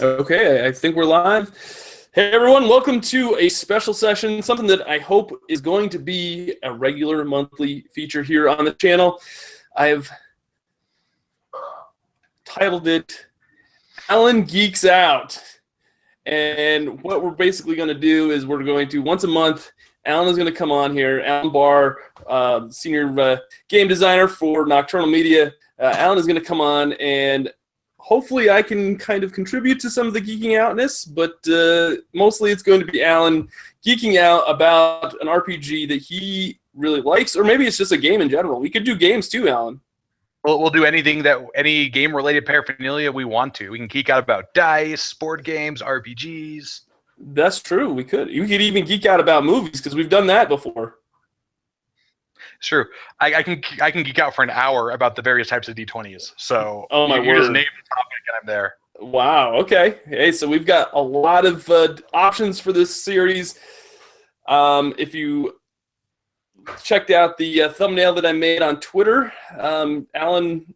Okay, I think we're live. Hey everyone, welcome to a special session, something that I hope is going to be a regular monthly feature here on the channel. I've titled it Alan Geeks Out. And what we're basically going to do is we're going to, once a month, Alan is going to come on here. Alan Barr, senior game designer for Nocturnal Media. Alan is going to come on, and hopefully I can kind of contribute to some of the geeking outness, but mostly it's going to be Alan geeking out about an RPG that he really likes, or maybe it's just a game in general. We could do games too, Alan. We'll do anything any game-related paraphernalia we want to. We can geek out about dice, board games, RPGs. That's true. We could even geek out about movies because we've done that before. It's true. I can geek out for an hour about the various types of D20s. So oh my you word. Just name the topic and I'm there. Wow. Okay. Hey, so we've got a lot of options for this series. If you checked out the thumbnail that I made on Twitter, Alan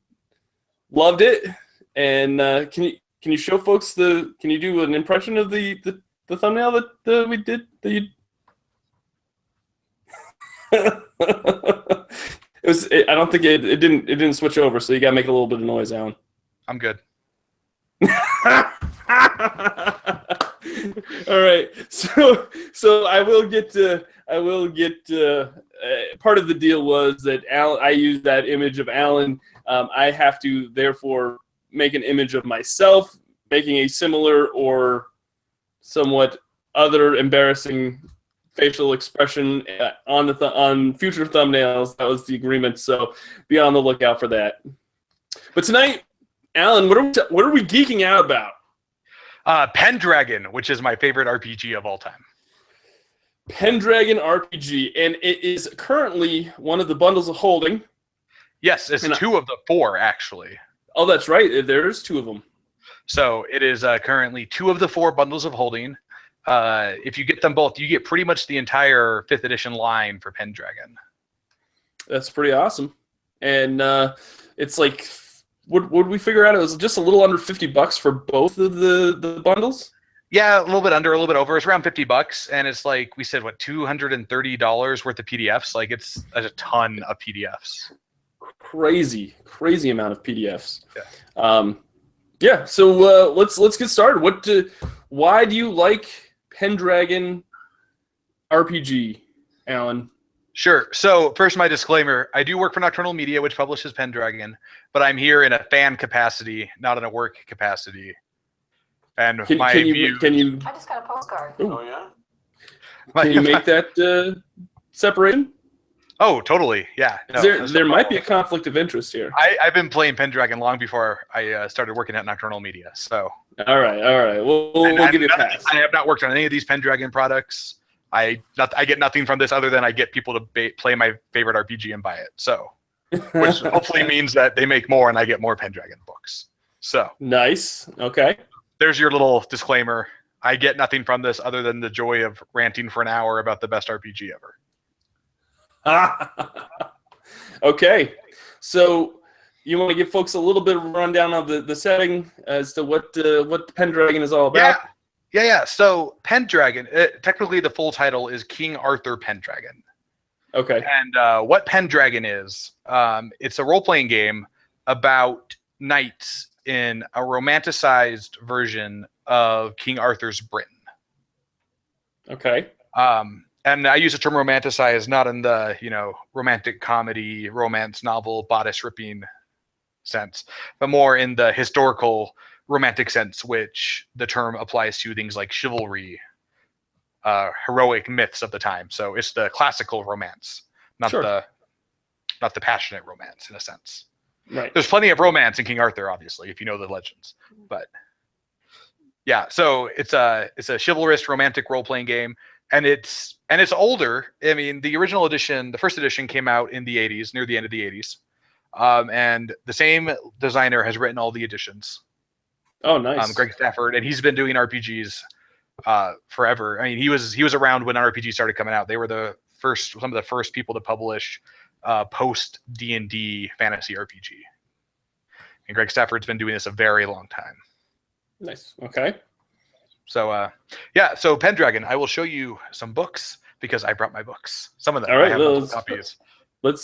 loved it. And can you show folks can you do an impression of the thumbnail that we did? That you I don't think it didn't switch over, so you gotta make a little bit of noise, Alan. I'm good. All right, so I will get part of the deal was that Alan, I used that image of Alan. I have to therefore make an image of myself, making a similar or somewhat other embarrassing facial expression on future thumbnails. That was the agreement, so be on the lookout for that. But tonight, Alan, what are we geeking out about? Pendragon, which is my favorite RPG of all time. Pendragon RPG, and it is currently one of the bundles of holding. Yes, it's two of the four, actually. Oh, that's right. There's two of them. So it is currently two of the four bundles of holding. If you get them both, you get pretty much the entire 5th edition line for Pendragon. That's pretty awesome. And it's like, what would we figure out? It was just a little under $50 for both of the bundles? Yeah, a little bit under, a little bit over. It's around $50, and it's like we said, what, $230 worth of PDFs? Like it's a ton of PDFs. Crazy amount of PDFs. Yeah. So let's get started. Why do you like Pendragon RPG, Alan? Sure. So first, my disclaimer: I do work for Nocturnal Media, which publishes Pendragon, but I'm here in a fan capacity, not in a work capacity. And can you? I just got a postcard. Ooh. Oh yeah. Can you make that separation? Oh, totally. Yeah. No, there might be a conflict of interest here. I've been playing Pendragon long before I started working at Nocturnal Media. So. All right. We'll give you a pass. I have not worked on any of these Pendragon products. I get nothing from this other than I get people to play my favorite RPG and buy it. So, which hopefully means that they make more and I get more Pendragon books. So. Nice. Okay. There's your little disclaimer. I get nothing from this other than the joy of ranting for an hour about the best RPG ever. Okay, so you want to give folks a little bit of a rundown of the setting as to what Pendragon is all about? Yeah. So Pendragon, technically the full title is King Arthur Pendragon. Okay. And what Pendragon is, it's a role-playing game about knights in a romanticized version of King Arthur's Britain. Okay. And I use the term romanticized not in the, romantic comedy, romance novel, bodice ripping sense, but more in the historical romantic sense, which the term applies to things like chivalry, heroic myths of the time. So it's the classical romance, not the passionate romance in a sense. Right. There's plenty of romance in King Arthur, obviously, if you know the legends. But yeah, so it's a chivalrous romantic role-playing game. And it's older. I mean, the original edition, the first edition came out in the 80s, near the end of the 80s. And the same designer has written all the editions. Oh, nice. Greg Stafford, and he's been doing RPGs forever. I mean, he was around when RPGs started coming out. They were some of the first people to publish post D&D fantasy RPG. And Greg Stafford's been doing this a very long time. Nice. Okay. So yeah, so Pendragon, I will show you some books because I brought my books. Some of them. All I right. have multiple copies.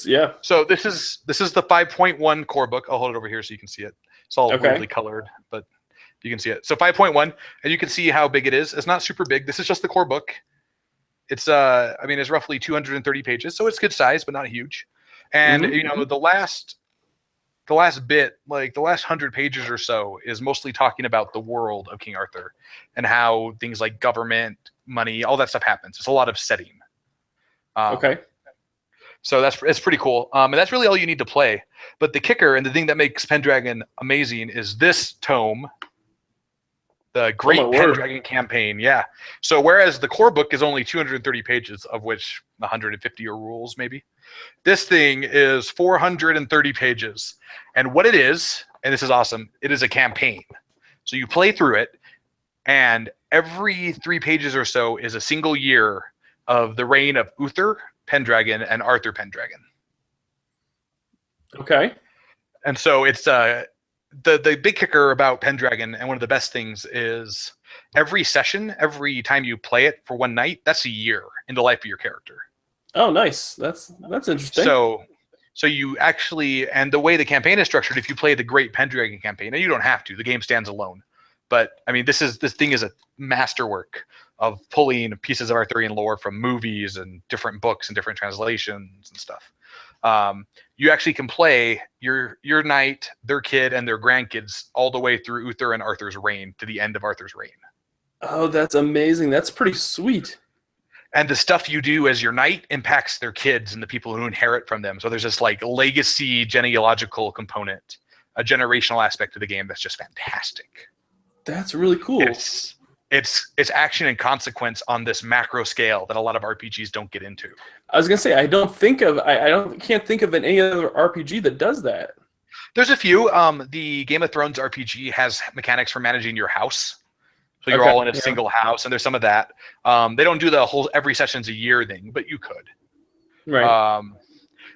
Yeah. So this is the 5.1 core book. I'll hold it over here so you can see it. It's all weirdly colored, but you can see it. So 5.1, and you can see how big it is. It's not super big. This is just the core book. It's I mean, it's roughly 230 pages, so it's good size, but not huge. And you know, the last bit, like the last 100 pages or so, is mostly talking about the world of King Arthur and how things like government, money, all that stuff happens. It's a lot of setting. Okay. So it's pretty cool. And that's really all you need to play. But the kicker and the thing that makes Pendragon amazing is this tome, the Great Pendragon Campaign. Yeah. So whereas the core book is only 230 pages, of which 150 are rules, maybe, this thing is 430 pages. And what it is, and this is awesome, it is a campaign. So you play through it, and every 3 pages or so is a single year of the reign of Uther Pendragon and Arthur Pendragon. Okay. And so it's the big kicker about Pendragon, and one of the best things is every session, every time you play it for one night, that's a year in the life of your character. Oh, nice. That's interesting. So you actually, and the way the campaign is structured, if you play the Great Pendragon campaign, and you don't have to, the game stands alone. But I mean, this thing is a masterwork of pulling pieces of Arthurian lore from movies and different books and different translations and stuff. You actually can play your knight, their kid, and their grandkids all the way through Uther and Arthur's reign to the end of Arthur's reign. Oh, that's amazing. That's pretty sweet. And the stuff you do as your knight impacts their kids and the people who inherit from them. So there's this like legacy genealogical component, a generational aspect of the game that's just fantastic. That's really cool. It's action and consequence on this macro scale that a lot of RPGs don't get into. I was gonna say I can't think of any other RPG that does that. There's a few. The Game of Thrones RPG has mechanics for managing your house. So you're all in a single house, and there's some of that. They don't do the whole every session's a year thing, but you could. Right.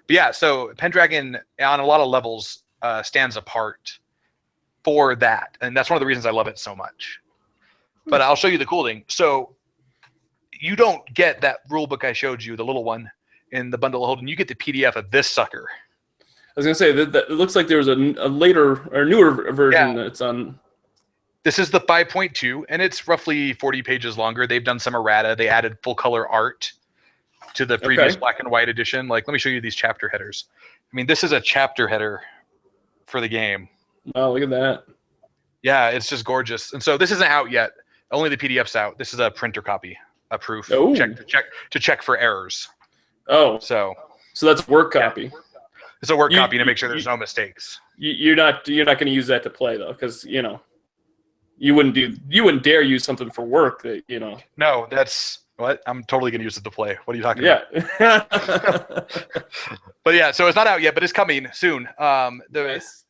But yeah, so Pendragon on a lot of levels stands apart for that, and that's one of the reasons I love it so much. But I'll show you the cool thing. So you don't get that rule book I showed you, the little one, in the bundle of holding. You get the PDF of this sucker. I was gonna say that it looks like there was a later or newer version that's on. This is the 5.2, and it's roughly 40 pages longer. They've done some errata. They added full color art to the previous black and white edition. Like, let me show you these chapter headers. I mean, this is a chapter header for the game. Oh, look at that. Yeah, it's just gorgeous. And so this isn't out yet. Only the PDF's out. This is a printer copy, a proof to check for errors. Oh, so that's a work copy. Yeah. It's a work copy to make sure there's no mistakes. You're not going to use that to play though, because you wouldn't dare use something for work that No, that's what I'm totally going to use it to play. What are you talking about? Yeah. But yeah, so it's not out yet, but it's coming soon. Nice.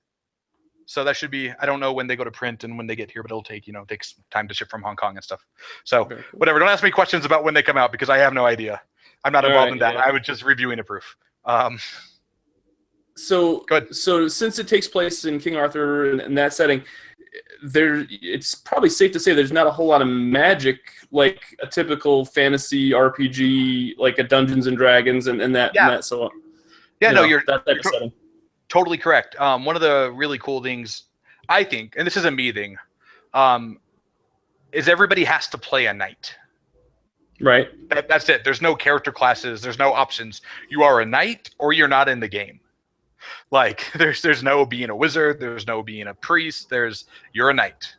So that should be, I don't know when they go to print and when they get here, but it'll take, takes time to ship from Hong Kong and stuff. So whatever, don't ask me questions about when they come out because I have no idea. I'm not involved in that. Yeah. I was just reviewing a proof. So go ahead. So since it takes place in King Arthur and that setting, it's probably safe to say there's not a whole lot of magic like a typical fantasy RPG, like a Dungeons and Dragons and that. Yeah. And that so yeah, no, you're that type of setting. Totally correct. One of the really cool things, I think, and this is a me thing, is everybody has to play a knight. Right. That's it. There's no character classes. There's no options. You are a knight or you're not in the game. Like there's no being a wizard. There's no being a priest. You're a knight,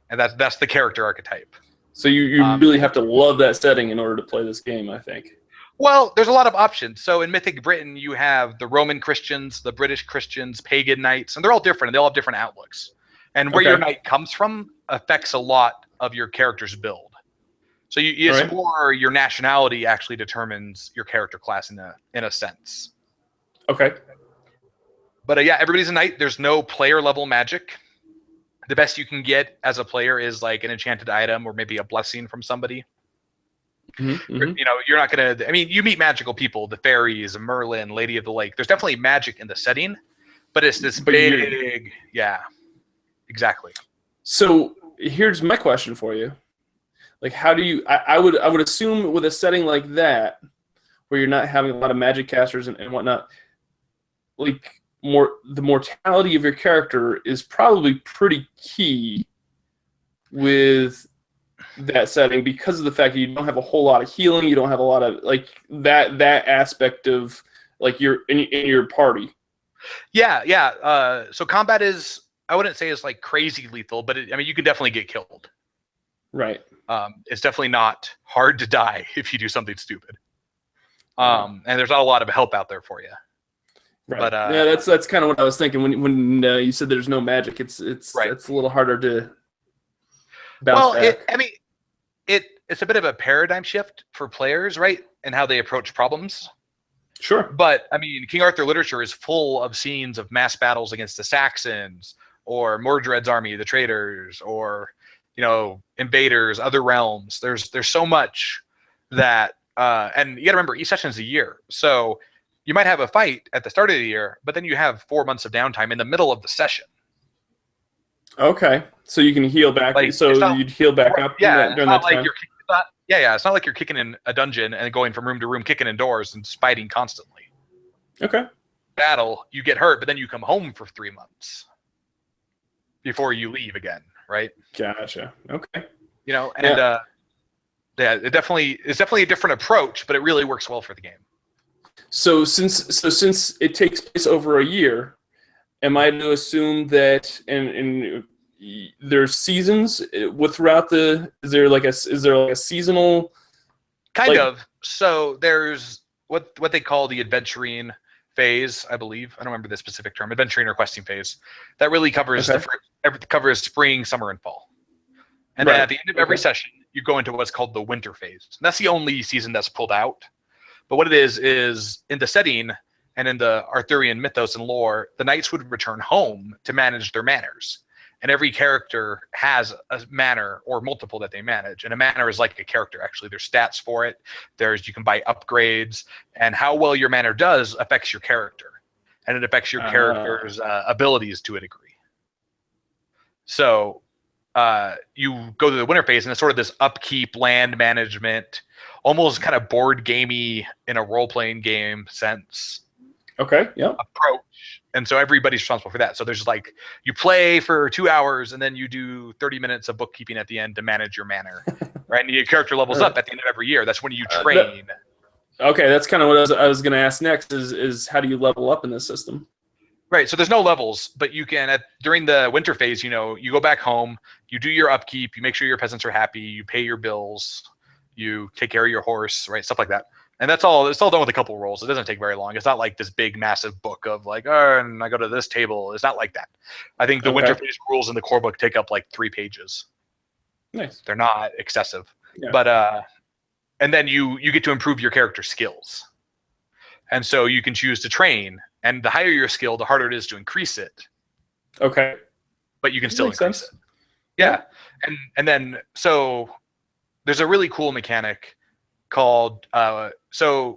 and that's the character archetype. So you really have to love that setting in order to play this game, I think. Well, there's a lot of options. So in Mythic Britain, you have the Roman Christians, the British Christians, pagan knights, and they're all different. And they all have different outlooks. And where your knight comes from affects a lot of your character's build. So it's more your nationality actually determines your character class in a sense. Okay. But yeah, everybody's a knight. There's no player level magic. The best you can get as a player is like an enchanted item or maybe a blessing from somebody. Mm-hmm. You're not going to, you meet magical people, the fairies, Merlin, Lady of the Lake. There's definitely magic in the setting, but it's this big, yeah, exactly. So here's my question for you. Like, how do you? I would assume with a setting like that, where you're not having a lot of magic casters and whatnot, like the mortality of your character is probably pretty key with that setting because of the fact that you don't have a whole lot of healing, you don't have a lot of like that aspect of like you're in your party. Yeah. So combat is, I wouldn't say it's like crazy lethal, but I mean you can definitely get killed. Right. It's definitely not hard to die if you do something stupid. And there's not a lot of help out there for you. Right. But yeah, that's kind of what I was thinking when you said there's no magic. It's right. It's a little harder to bounce back. It's a bit of a paradigm shift for players, right, and how they approach problems. Sure. But I mean, King Arthur literature is full of scenes of mass battles against the Saxons or Mordred's army, the traders, or invaders, other realms. There's so much that and you got to remember each session is a year, so you might have a fight at the start of the year, but then you have 4 months of downtime in the middle of the session. Okay, so you can heal back. Like, so you'd heal back up during that time. It's not like you're kicking in a dungeon and going from room to room, kicking in doors and fighting constantly. Okay. Battle, you get hurt, but then you come home for 3 months before you leave again, right? Gotcha. Okay. It's definitely a different approach, but it really works well for the game. So since it takes place over a year, am I to assume that and there's seasons throughout the? Is there like a seasonal? Kind of. So there's what they call the adventuring phase, I believe. I don't remember the specific term, adventuring or questing phase. That really covers covers spring, summer, and fall. And then at the end of every session, you go into what's called the winter phase. And that's the only season that's pulled out. But what it is in the setting and in the Arthurian mythos and lore, the knights would return home to manage their manors. And every character has a manor or multiple that they manage. And a manor is like a character, actually. There's stats for it. You can buy upgrades. And how well your manor does affects your character. And it affects your character's abilities to a degree. So you go to the winter phase, and it's sort of this upkeep, land management, almost kind of board gamey in a role-playing game sense. Okay, yeah. Approach. And so everybody's responsible for that. So there's like, you play for 2 hours, and then you do 30 minutes of bookkeeping at the end to manage your manor. Right? And your character levels up at the end of every year. That's when you train. Okay, that's kind of what I was going to ask next is how do you level up in this system? Right, so there's no levels, but you can, during the winter phase, you go back home, you do your upkeep, you make sure your peasants are happy, you pay your bills, you take care of your horse, right, stuff like that. And it's all done with a couple rolls. It doesn't take very long. It's not like this big, massive book of like, and I go to this table. It's not like that. I think the winter phase rules in the core book take up like 3 pages. Nice. They're not excessive. Yeah. But, and then you get to improve your character skills. And so you can choose to train. And the higher your skill, the harder it is to increase it. Okay. But you can still increase it. Yeah. And then, so there's a really cool mechanic called, let me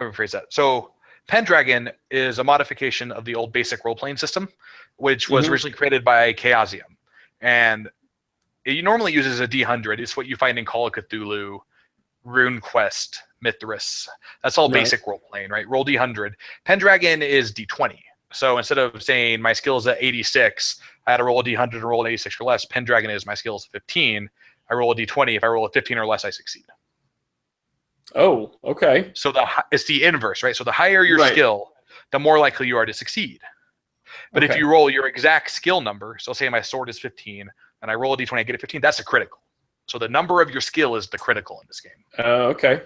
rephrase that. So Pendragon is a modification of the old basic role-playing system, which was originally created by Chaosium. And it normally uses a D100. It's what you find in Call of Cthulhu, RuneQuest, Mithras. That's all basic role-playing, right? Roll D100. Pendragon is D20. So instead of saying my skill is at 86, I had to roll a D100 and roll an 86 or less. Pendragon is my skill is at 15. I roll a D20. If I roll a 15 or less, I succeed. Oh, okay. So it's the inverse, right? So the higher your skill, the more likely you are to succeed. But if you roll your exact skill number, so say my sword is 15, and I roll a D20, I get a 15, that's a critical. So the number of your skill is the critical in this game. Okay.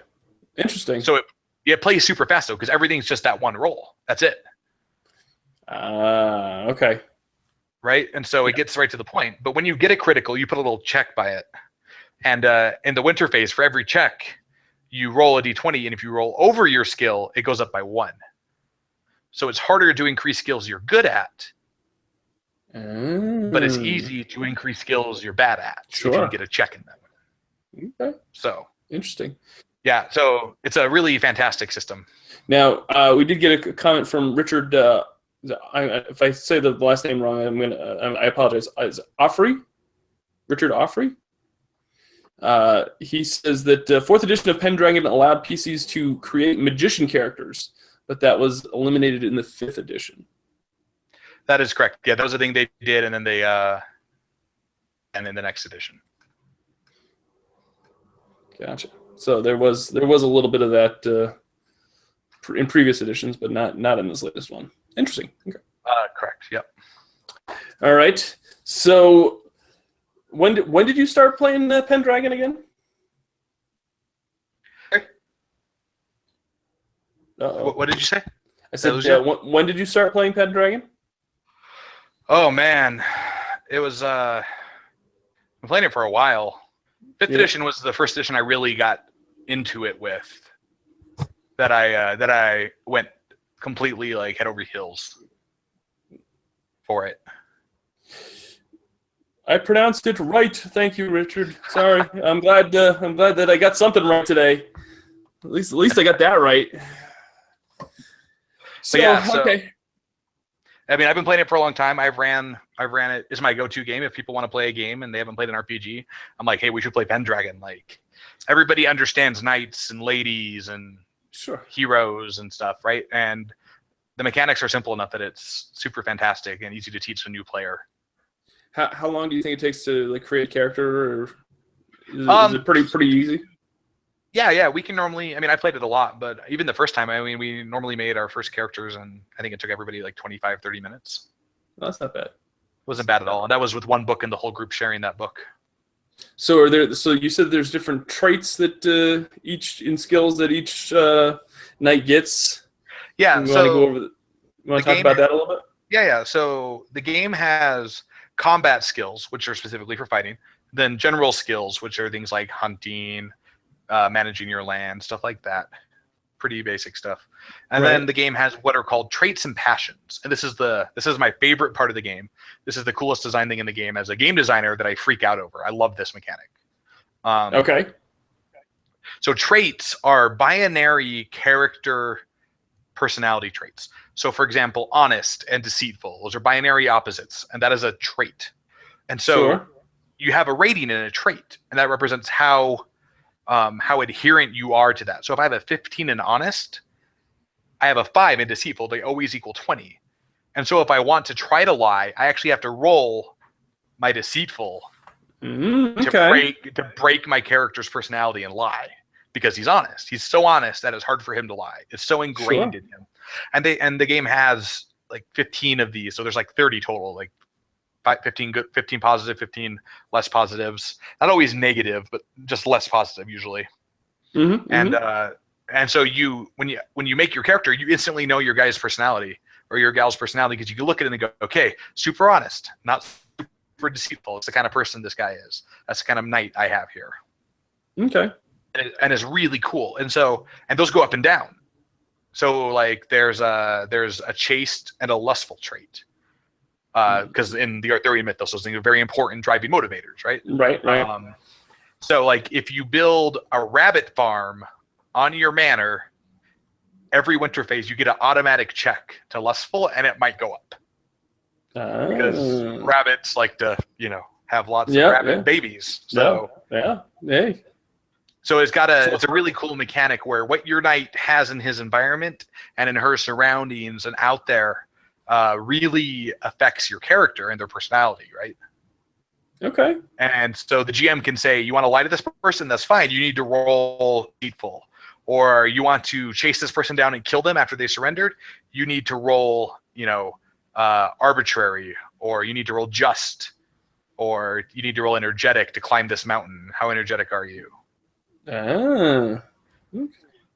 Interesting. So it plays super fast, though, because everything's just that one roll. That's it. Okay. Right? And so it gets right to the point. But when you get a critical, you put a little check by it. And in the winter phase, for every check, you roll a D20, and if you roll over your skill, it goes up by 1. So it's harder to increase skills you're good at, but it's easy to increase skills you're bad at if you get a check in that way. Okay. So interesting. Yeah, so it's a really fantastic system. Now, we did get a comment from Richard. If I say the last name wrong, I apologize. Is Offrey? Richard Offrey. He says that 4th edition of Pendragon allowed PCs to create magician characters, but that was eliminated in the 5th edition. That is correct. Yeah, that was the thing they did, and then they and in the next edition. Gotcha. So there was a little bit of that in previous editions, but not in this latest one. Interesting. Okay. Correct. Yep. All right. So when did you start playing Pendragon again? What did you say? I said, when did you start playing Pendragon? Oh man, it was. I've been playing it for a while. 5th edition was the first edition I really got into it with. That I went completely like head over heels for it. I pronounced it right. Thank you, Richard. Sorry. I'm glad that I got something right today. At least I got that right. So, okay. I mean, I've been playing it for a long time. I've ran it. It's my go-to game. If people want to play a game and they haven't played an RPG, I'm like, hey, we should play Pendragon. Like, everybody understands knights and ladies and heroes and stuff, right? And the mechanics are simple enough that it's super fantastic and easy to teach a new player. How long do you think it takes to like create a character, or is it pretty easy? Yeah, we can normally. I mean, I played it a lot, but even the first time, I mean, we normally made our first characters, and I think it took everybody like 25, 30 minutes. Well, that's not bad. It wasn't bad at all. And that was with one book and the whole group sharing that book. So So you said there's different traits that skills that each knight gets. Yeah. You want to talk about that a little bit? Yeah. So the game has combat skills, which are specifically for fighting. Then general skills, which are things like hunting, managing your land, stuff like that. Pretty basic stuff. And then the game has what are called traits and passions. And this is my favorite part of the game. This is the coolest design thing in the game as a game designer that I freak out over. I love this mechanic. Okay. So traits are binary character personality traits. So for example, honest and deceitful, those are binary opposites, and that is a trait. And so you have a rating in a trait, and that represents how adherent you are to that. So if I have a 15 in honest, I have a 5 in deceitful, they always equal 20. And so if I want to try to lie, I actually have to roll my deceitful to break my character's personality and lie, because he's honest. He's so honest that it's hard for him to lie. It's so ingrained in him. And the game has like 15 of these, so there's like 30 total, like 15 good, 15 positive, 15 less positives. Not always negative, but just less positive usually. And so when you make your character, you instantly know your guy's personality or your gal's personality, because you can look at it and go, okay, super honest, not super deceitful. It's the kind of person this guy is. That's the kind of knight I have here. Okay. And it's really cool. And those go up and down. So like there's a chaste and a lustful trait. Because in the Arthurian mythos, those things are very important driving motivators, right? Right. So like if you build a rabbit farm on your manor, every winter phase you get an automatic check to lustful, and it might go up. Because rabbits like to, have lots of rabbit babies. So So it's it's a really cool mechanic where what your knight has in his environment and in her surroundings and out there really affects your character and their personality, right? Okay. And so the GM can say, you want to lie to this person? That's fine. You need to roll deceitful. Or you want to chase this person down and kill them after they surrendered? You need to roll, arbitrary, or you need to roll just, or you need to roll energetic to climb this mountain. How energetic are you?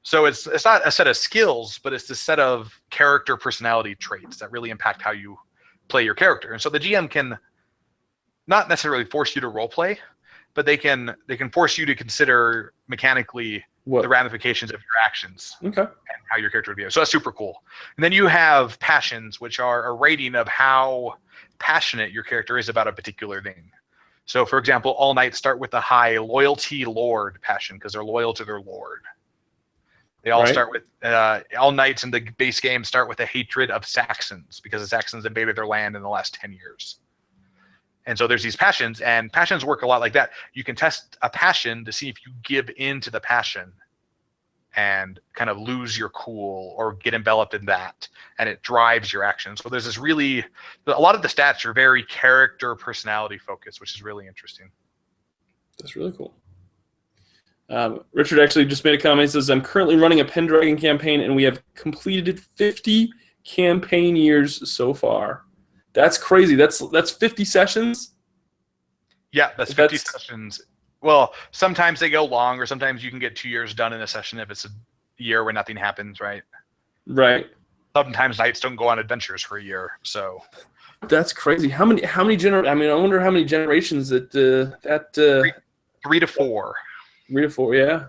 So it's not a set of skills, but it's the set of character personality traits that really impact how you play your character. And so the GM can not necessarily force you to role play, but they can force you to consider mechanically the ramifications of your actions and how your character would be. So that's super cool. And then you have passions, which are a rating of how passionate your character is about a particular thing. So for example, all knights start with a high loyalty lord passion because they're loyal to their lord. They all start with all knights in the base game start with a hatred of Saxons because the Saxons invaded their land in the last 10 years. And so there's these passions, and passions work a lot like that. You can test a passion to see if you give in to the passion and kind of lose your cool or get enveloped in that, and it drives your action. So there's this really, a lot of the stats are very character personality focused, which is really interesting. That's really cool. Richard actually just made a comment. He says, I'm currently running a Pendragon campaign, and we have completed 50 campaign years so far. That's crazy. That's 50 sessions? Yeah, that's 50 sessions. Well, sometimes they go long, or sometimes you can get 2 years done in a session if it's a year where nothing happens, right? Right. Sometimes knights don't go on adventures for a year, so... That's crazy. How many I wonder how many generations that 3 to 4. 3 to 4, yeah.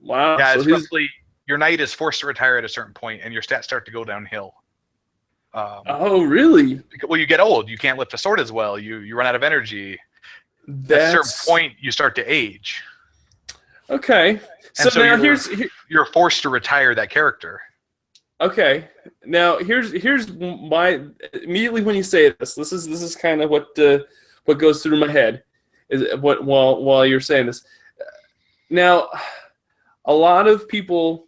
Wow. Yeah, so it's roughly, your knight is forced to retire at a certain point, and your stats start to go downhill. Oh, really? Well, you get old. You can't lift a sword as well. You run out of energy. At a certain point, you start to age. Okay. And so now you're forced to retire that character. Okay. Now here's my immediately when you say this is kind of what goes through my head is what while you're saying this. Now, a lot of people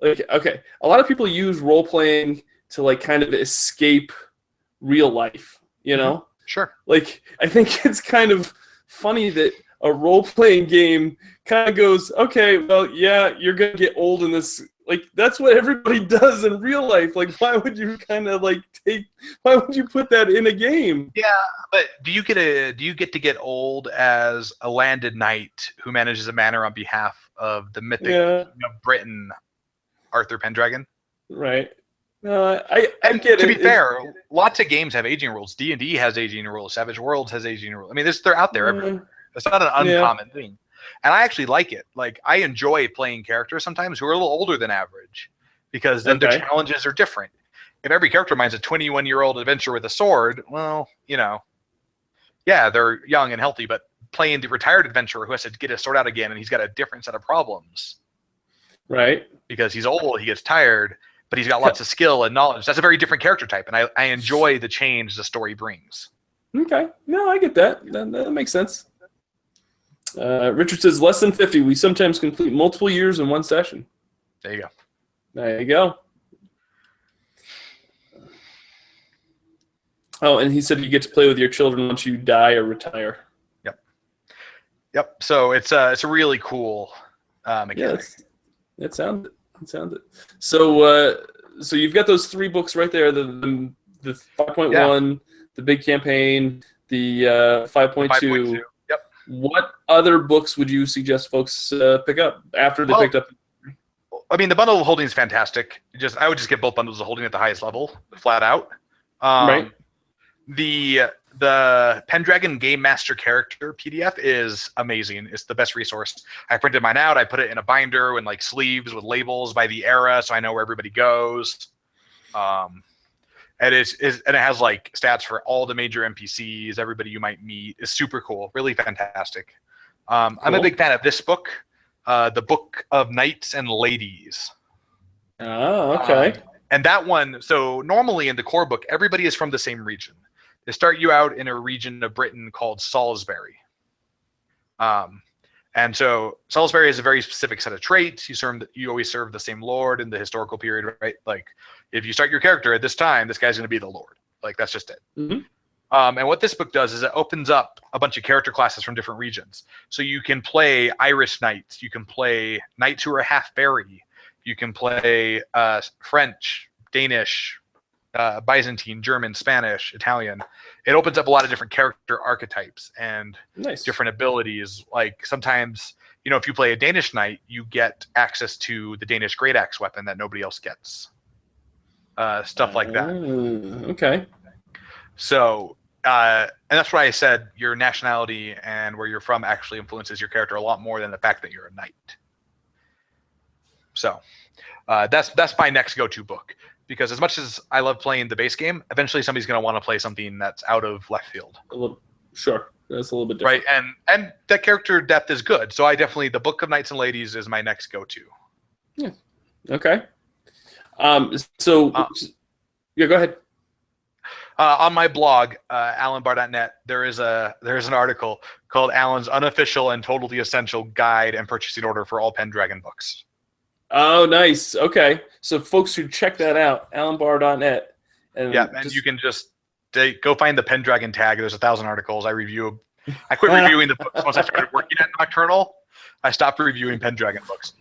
use role playing to like kind of escape real life, you know? Sure. Like, I think it's kind of funny that a role-playing game kind of goes, okay, well, yeah, you're going to get old in this. Like, that's what everybody does in real life. Like, why would you kind of, like, why would you put that in a game? Yeah, but do you get to get old as a landed knight who manages a manor on behalf of the mythic king of Britain, Arthur Pendragon? Right. I get it. To be fair, lots of games have aging rules. D&D has aging rules. Savage Worlds has aging rules. I mean, they're out there everywhere. It's not an uncommon thing. And I actually like it. Like, I enjoy playing characters sometimes who are a little older than average because then their challenges are different. If every character of mine's a 21-year-old adventurer with a sword, well, you know, yeah, they're young and healthy, but playing the retired adventurer who has to get his sword out again and he's got a different set of problems. Right. Because he's old, he gets tired, but he's got lots of skill and knowledge. That's a very different character type, and I enjoy the change the story brings. Okay. No, I get that. That makes sense. Richard says, less than 50. We sometimes complete multiple years in one session. There you go. There you go. Oh, and he said you get to play with your children once you die or retire. Yep. So it's a really cool mechanic. Yeah, it sounded. So you've got those 3 books right there: the 5.1, the big campaign, the 5.2. Yep. What other books would you suggest folks pick up after they picked up? I mean, the bundle of holding is fantastic. I would just get both bundles of holding at the highest level, flat out. Right. The Pendragon Game Master Character PDF is amazing. It's the best resource. I printed mine out. I put it in a binder and like sleeves with labels by the era, so I know where everybody goes. And it has like stats for all the major NPCs, everybody you might meet. It's super cool, really fantastic. Cool. I'm a big fan of this book, the Book of Knights and Ladies. Oh, okay. And that one, so normally in the core book, everybody is from the same region. They start you out in a region of Britain called Salisbury. And so Salisbury has a very specific set of traits. You always serve the same lord in the historical period, right? Like, if you start your character at this time, this guy's going to be the lord. Like, that's just it. Mm-hmm. And what this book does is it opens up a bunch of character classes from different regions. So you can play Irish knights. You can play knights who are half fairy. You can play French, Danish, Byzantine, German, Spanish, Italian. It opens up a lot of different character archetypes and different abilities. Like, sometimes, you know, if you play a Danish knight, you get access to the Danish great axe weapon that nobody else gets. Stuff like that. Okay. So, and that's why I said your nationality and where you're from actually influences your character a lot more than the fact that you're a knight. So, that's my next go-to book. Because as much as I love playing the base game, eventually somebody's going to want to play something that's out of left field. Sure. That's a little bit different. Right, and that character depth is good. So the Book of Knights and Ladies is my next go-to. Yeah. Okay. Yeah, go ahead. On my blog, alanbar.net, there's an article called Alan's Unofficial and Totally Essential Guide and Purchasing Order for All Pendragon Books. Oh, nice. Okay. So folks should check that out, alanbar.net. And you can just go find the Pendragon tag. There's 1,000 articles. I quit reviewing the books once I started working at Nocturnal. I stopped reviewing Pendragon books.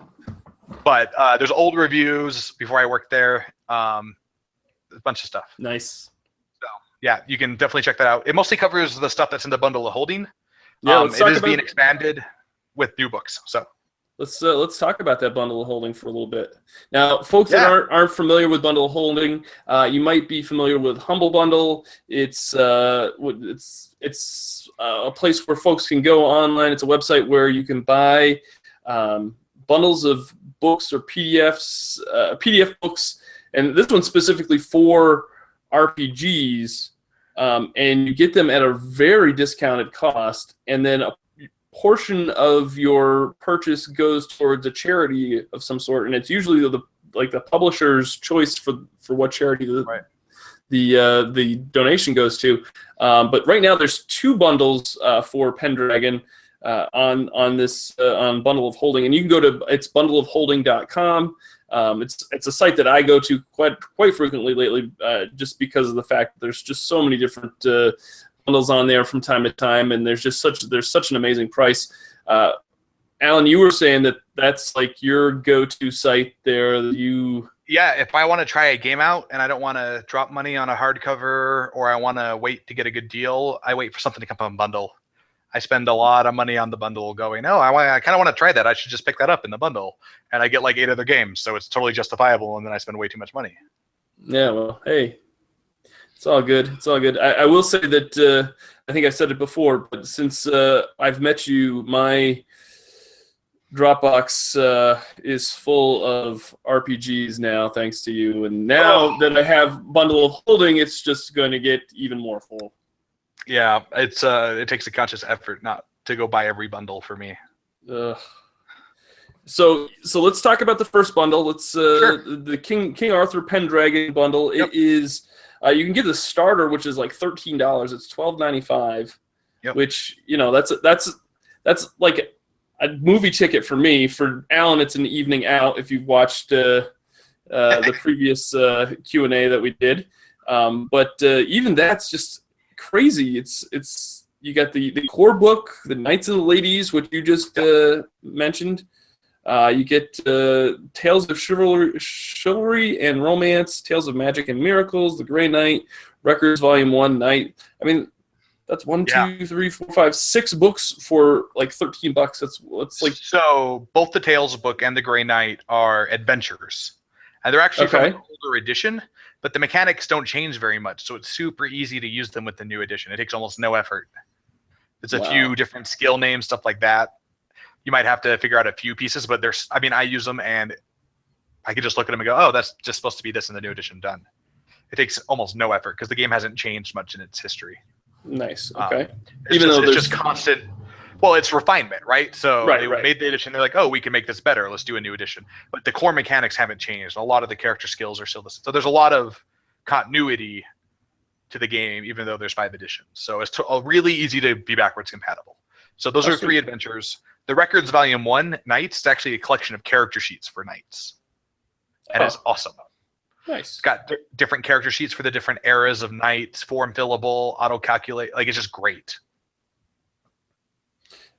But there's old reviews before I worked there. A bunch of stuff. Nice. So yeah, you can definitely check that out. It mostly covers the stuff that's in the bundle of holding. Yeah, it is being expanded with new books. So let's talk about that bundle of holding for a little bit. Now, folks that aren't familiar with bundle of holding, you might be familiar with Humble Bundle. It's a place where folks can go online. It's a website where you can buy bundles of books or PDFs, PDF books, and this one's specifically for RPGs, and you get them at a very discounted cost, and then a portion of your purchase goes towards a charity of some sort, and it's usually the publisher's choice for what charity the donation goes to. But right now there's 2 bundles for Pendragon on this Bundle of Holding, and you can go to bundleofholding.com. It's a site that I go to quite frequently lately, just because of the fact that there's just so many different bundles on there from time to time, and there's such an amazing price. Alan, you were saying that's like your go-to site there. Yeah, if I want to try a game out and I don't want to drop money on a hardcover, or I want to wait to get a good deal, I wait for something to come up in bundle. I spend a lot of money on the bundle going, I kind of want to try that. I should just pick that up in the bundle. And I get like 8 other games, so it's totally justifiable, and then I spend way too much money. Yeah, well, hey, it's all good. It's all good. I will say that I think I've said it before, but since I've met you, my Dropbox is full of RPGs now, thanks to you. And now that I have Bundle of Holding, it's just going to get even more full. Yeah, it takes a conscious effort not to go buy every bundle for me. So let's talk about the first bundle. Sure. The King Arthur Pendragon bundle. Yep. It is you can get the starter, which is like $13. It's $12.95, which that's like a movie ticket for me. For Alan, it's an evening out. If you've watched the previous Q&A that we did, but even that's just crazy. It's you got the core book, the Knights and the Ladies, which you just mentioned. You get Tales of Chivalry and Romance, Tales of Magic and Miracles, The Grey Knight, Records Volume 1, Knight. I mean, that's 1, 2, 3, 4, 5, 6 books for like $13. That's like, so both the Tales book and the Grey Knight are adventures, and they're actually from an older edition. But the mechanics don't change very much, so it's super easy to use them with the new edition. It takes almost no effort. It's a few different skill names, stuff like that. You might have to figure out a few pieces, but I use them, and I can just look at them and go, oh, that's just supposed to be this in the new edition, done. It takes almost no effort because the game hasn't changed much in its history. Nice, okay. It's just constant. Well, it's refinement, right? So they made the edition. They're like, oh, we can make this better. Let's do a new edition. But the core mechanics haven't changed. A lot of the character skills are still the same. So there's a lot of continuity to the game, even though there's 5 editions. So it's really easy to be backwards compatible. So those are 3 adventures. The Records Volume 1, Knights, is actually a collection of character sheets for Knights. And it's awesome. Nice. It's got different character sheets for the different eras of Knights, form fillable, auto-calculate. Like, it's just great.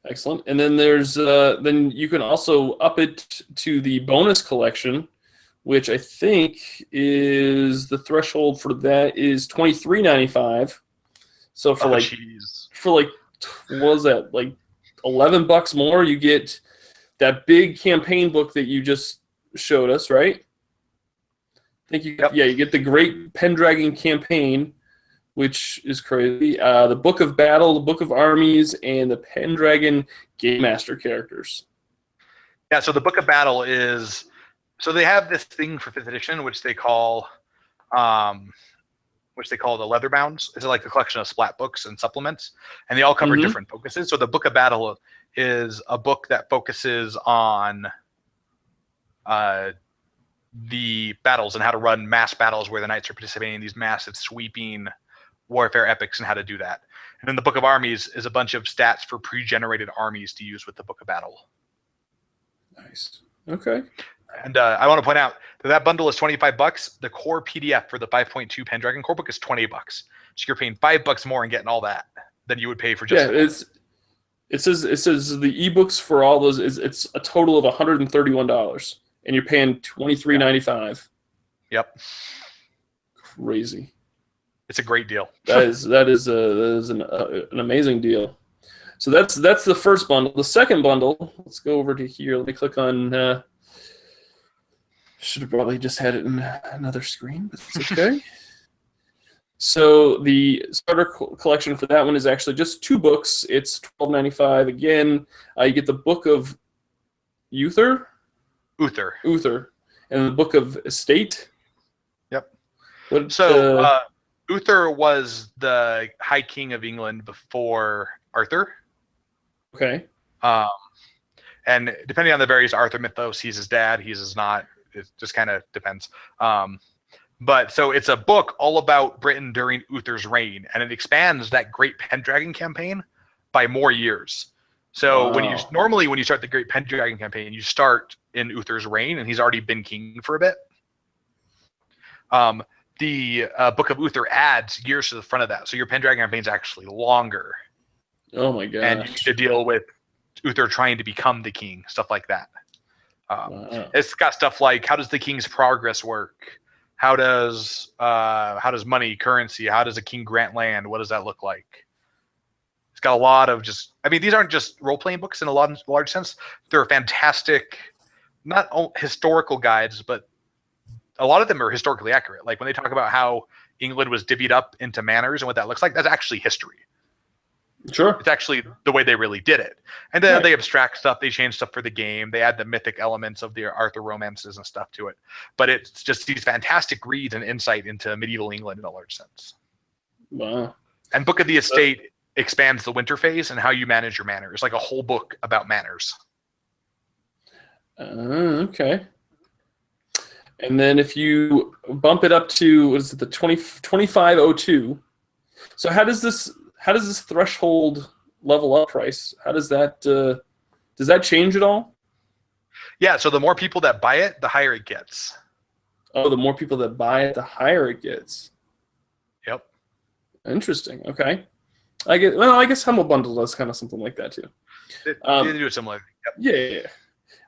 Excellent. And then there's then you can also up it to the bonus collection, which I think is the threshold for that is $23.95. So for what was that, like $11 more, you get that big campaign book that you just showed us, right? I think you get the Great Pendragon Campaign, which is crazy. The Book of Battle, the Book of Armies, and the Pendragon Game Master characters. Yeah, so the Book of Battle is... So they have this thing for 5th edition, which they call the Leatherbounds. It's like a collection of splat books and supplements, and they all cover different focuses. So the Book of Battle is a book that focuses on the battles and how to run mass battles where the knights are participating in these massive sweeping warfare epics and how to do that. And then the Book of Armies is a bunch of stats for pre-generated armies to use with the Book of Battle. Nice. Okay. And I want to point out that bundle is $25. The core PDF for the 5.2 Pendragon core book is $20. So you're paying $5 more and getting all that than you would pay for just. Yeah, it says the ebooks for all those it's a total of $131, and you're paying $23.95. Yep. Crazy. It's a great deal. That is an amazing deal. So that's the first bundle. The second bundle, let's go over to here. Let me click on. Should have probably just had it in another screen, but it's okay. So the starter collection for that one is actually just 2 books. It's $12.95. Again, you get the Book of Uther, and the Book of Estate. Yep. What, so Uther was the High King of England before Arthur. Okay. And depending on the various Arthur mythos, he's his dad, he's his not. It just kind of depends. But so it's a book all about Britain during Uther's reign, and it expands that Great Pendragon campaign by more years. So when you start the Great Pendragon campaign, you start in Uther's reign, and he's already been king for a bit. The Book of Uther adds years to the front of that, so your Pendragon campaign is actually longer. Oh my gosh. And you need to deal with Uther trying to become the king, stuff like that. It's got stuff like, how does the king's progress work? How does money, currency, how does a king grant land? What does that look like? It's got a lot of these aren't just role-playing books in a large sense. They're fantastic, not historical guides, but a lot of them are historically accurate. Like when they talk about how England was divvied up into manors and what that looks like, that's actually history. Sure. It's actually the way they really did it. And then they abstract stuff, they change stuff for the game, they add the mythic elements of the Arthur romances and stuff to it. But it's just these fantastic reads and insight into medieval England in a large sense. Wow. And Book of the Estate expands the winter phase and how you manage your manors. Like a whole book about manors. Okay. And then if you bump it up to, what is it, the 2502. So how does this threshold level up price? How does that change at all? Yeah, so the more people that buy it, the higher it gets. Oh, the more people that buy it, the higher it gets. Yep. Interesting. Okay. I guess Humble Bundle does kind of something like that too. They do it similar. Yep.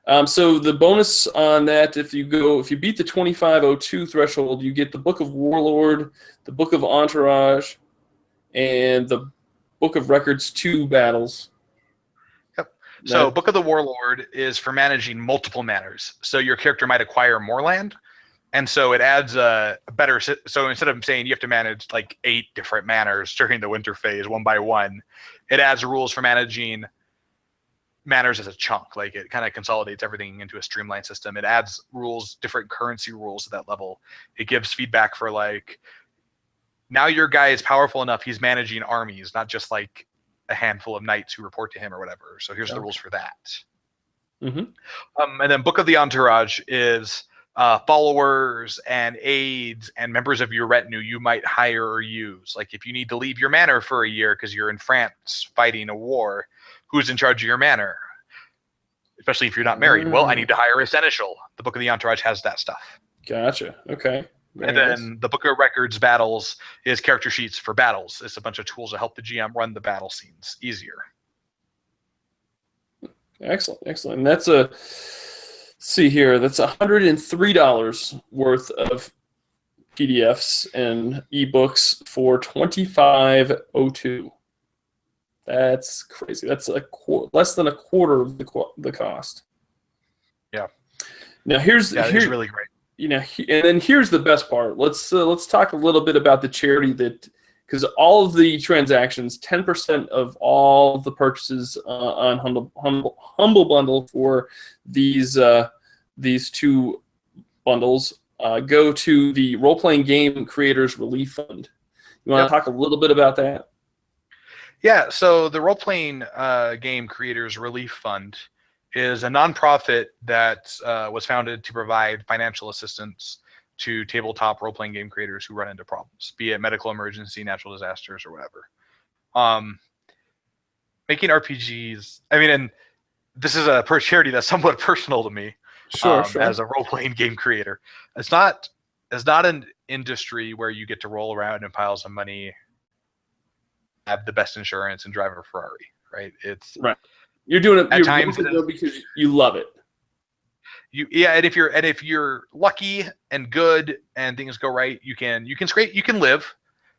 Yeah. So the bonus on that, if you beat the 2502 threshold, you get the Book of Warlord, the Book of Entourage, and the Book of Records 2 battles. Yep. So Book of the Warlord is for managing multiple manors. So your character might acquire more land, and so it adds a better. So instead of saying you have to manage like 8 different manors during the winter phase one by one, it adds rules for managing manors as a chunk. Like it kind of consolidates everything into a streamlined system. It adds rules, different currency rules at that level. It gives feedback for like, now your guy is powerful enough, he's managing armies, not just like a handful of knights who report to him or whatever. So here's the rules for that. Mm-hmm. And then Book of the Entourage is followers and aides and members of your retinue you might hire or use. Like if you need to leave your manor for a year because you're in France fighting a war, who's in charge of your manor? Especially if you're not married. Well, I need to hire a seneschal. The Book of the Entourage has that stuff. Gotcha. Okay. And then the Book of Records battles is character sheets for battles. It's a bunch of tools to help the GM run the battle scenes easier. Excellent. And that's let's see here. That's $103 worth of PDFs and ebooks for 2502. That's crazy. That's less than a quarter of the cost. Yeah. Now here's it's really great. And then here's the best part. Let's talk a little bit about the charity because all of the transactions, 10% of all the purchases on Humble Bundle for these 2 bundles go to the Role-Playing Game Creators Relief Fund. You want to talk a little bit about that? Yeah, so the Role-Playing Game Creators Relief Fund is a nonprofit that was founded to provide financial assistance to tabletop role-playing game creators who run into problems, be it medical emergency, natural disasters, or whatever. Making RPGs, I mean, and this is a charity that's somewhat personal to me. Sure. As a role-playing game creator, it's not an industry where you get to roll around in piles of money, have the best insurance, and drive a Ferrari, right? It's right. You're doing it at times because you love it. And if you're lucky and good and things go right, you can live,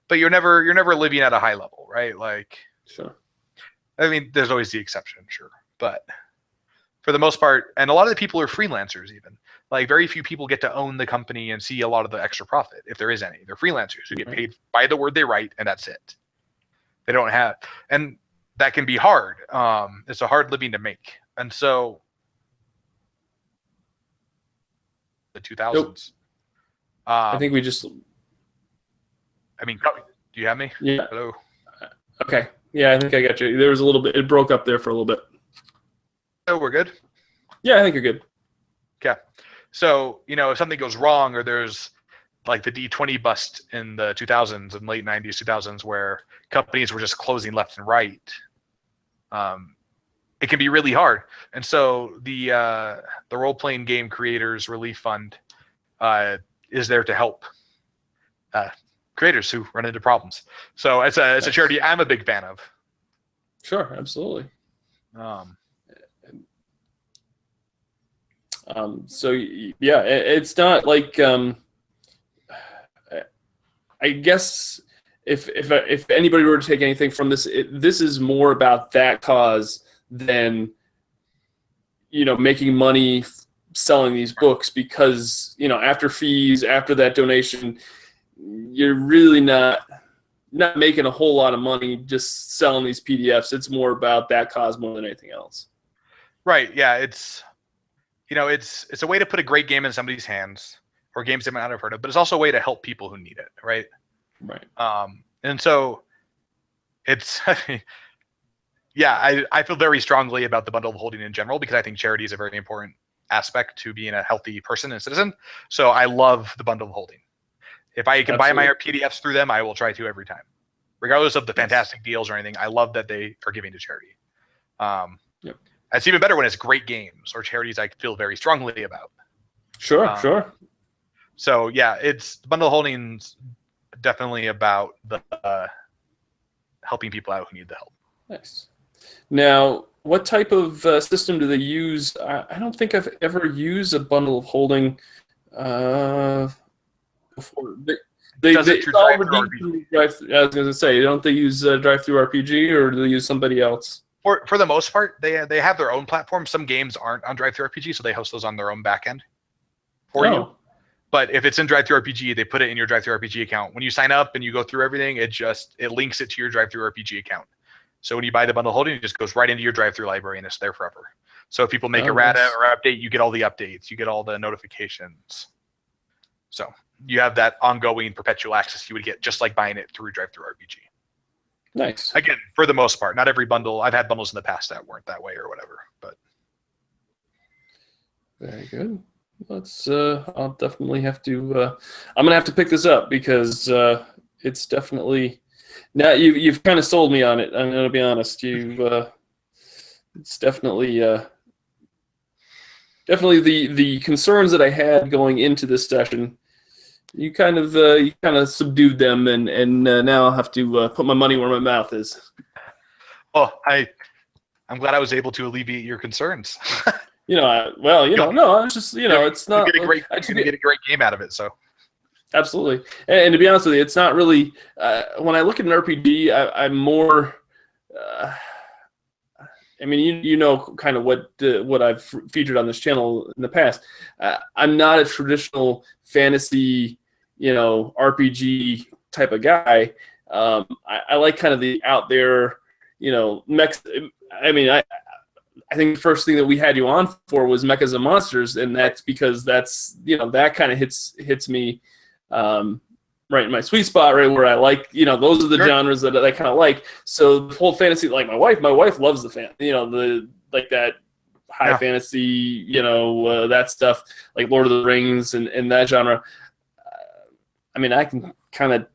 but you're never living at a high level, right? Like, sure. I mean, there's always the exception, sure, but for the most part, and a lot of the people are freelancers even. Like, very few people get to own the company and see a lot of the extra profit, if there is any. They're freelancers who get paid by the word they write, and that's it. They don't have, and that can be hard. It's a hard living to make. And so the 2000s. Nope. I think we just... I mean, do you have me? Yeah. Hello? Okay. Yeah, I think I got you. There was a little bit, it broke up there for a little bit. Oh, we're good? Yeah, I think you're good. Okay. So, if something goes wrong, or there's like the D20 bust in the 2000s and late 90s, 2000s, where companies were just closing left and right, it can be really hard. And so the role-playing game creators relief fund is there to help creators who run into problems. So it's a charity I'm a big fan of. Sure, absolutely. So yeah, it's not like I guess if anybody were to take anything from this, this is more about that cause than making money selling these books, because after fees, after that donation, you're really not making a whole lot of money just selling these PDFs. It's more about that cause more than anything else. Right. Yeah. It's a way to put a great game in somebody's hands, or games they might not have heard of, but it's also a way to help people who need it. Right. Right. And so it's, yeah, I feel very strongly about the bundle of holding in general, because I think charity is a very important aspect to being a healthy person and citizen. So I love the bundle of holding. If I can buy my PDFs through them, I will try to every time, regardless of the fantastic deals or anything. I love that they are giving to charity. Yep. It's even better when it's great games or charities I feel very strongly about. Sure, sure. So yeah, it's the bundle of holdings definitely about the helping people out who need the help. Nice. Now, what type of system do they use? I don't think I've ever used a bundle of holding before. They all redeem I was going to say, don't they use Drive-Thru RPG, or do they use somebody else? For the most part, they have their own platform. Some games aren't on Drive-Thru RPG, so they host those on their own backend for you. But if it's in Drive-Thru RPG, they put it in your Drive-Thru RPG account. When you sign up and you go through everything, it links it to your Drive-Thru RPG account. So when you buy the bundle holding, it just goes right into your Drive-Thru library, and it's there forever. So if people make errata or update, you get all the updates, you get all the notifications. So you have that ongoing perpetual access you would get just like buying it through Drive-Thru RPG. Nice. Again, for the most part, not every bundle. I've had bundles in the past that weren't that way or whatever, but. Very good. Let's. I'll definitely have to. I'm gonna have to pick this up, because it's definitely. Now you've kind of sold me on it. I'm gonna be honest. It's definitely the concerns that I had going into this session. You kind of subdued them, and now I'll have to put my money where my mouth is. Oh, I'm glad I was able to alleviate your concerns. No, I was just, it's not. You get a great game out of it, so. Absolutely, and to be honest with you, it's not really. When I look at an RPG, I'm more. I mean, you know, kind of what I've featured on this channel in the past. I'm not a traditional fantasy, RPG type of guy. I like kind of the out there, mechs. I mean, I think the first thing that we had you on for was Mechas and Monsters, and that's because that's that kind of hits me right in my sweet spot, right where I like, those are the genres that I kind of like. So the whole fantasy, like my wife loves the that high fantasy, that stuff, like Lord of the Rings and that genre. I mean, I can kind of.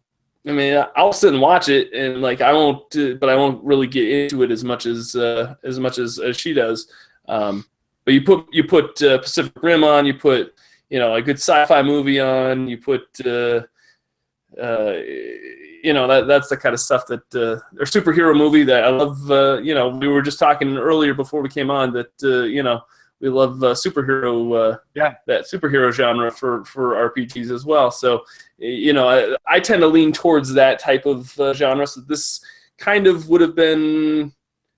I mean, I'll sit and watch it, and like I won't, but I won't really get into it as much as she does. But you put Pacific Rim on, you put a good sci-fi movie on, you put that's the kind of stuff that or superhero movie that I love. We were just talking earlier before we came on that we love superhero that superhero genre for RPGs as well. So I tend to lean towards that type of genre. So this kind of would have been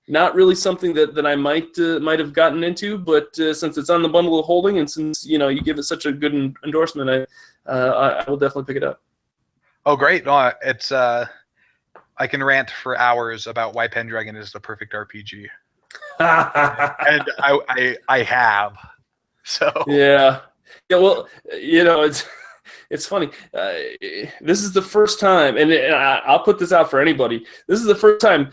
not really something that I might have gotten into, but since it's on the bundle of holding, and since you give it such a good endorsement, I will definitely pick it up. Oh, great! No, it's I can rant for hours about why Pendragon is the perfect RPG, and I have. So yeah. Well, it's funny. This is the first time, and I'll put this out for anybody. This is the first time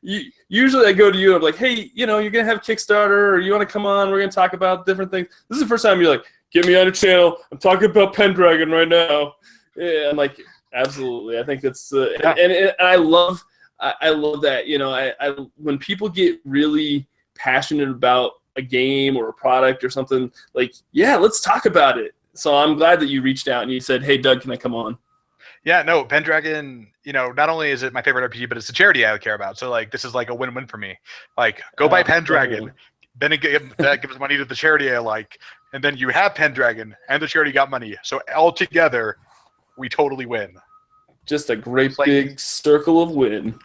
usually I go to you. I'm like, hey, you're gonna have Kickstarter, or you want to come on? We're gonna talk about different things. This is the first time you're like, get me on your channel. I'm talking about Pendragon right now. Yeah, I'm like, absolutely. I think that's and I love that. I when people get really passionate about a game or a product or something, like, yeah, let's talk about it. So I'm glad that you reached out and you said, hey, Doug, can I come on? Yeah, no, Pendragon, not only is it my favorite RPG, but it's a charity I care about. So, like, this is like a win-win for me. Like, go buy Pendragon. Definitely. Then that gives money to the charity I like. And then you have Pendragon, and the charity got money. So, all together, we totally win. Just a great big circle of win.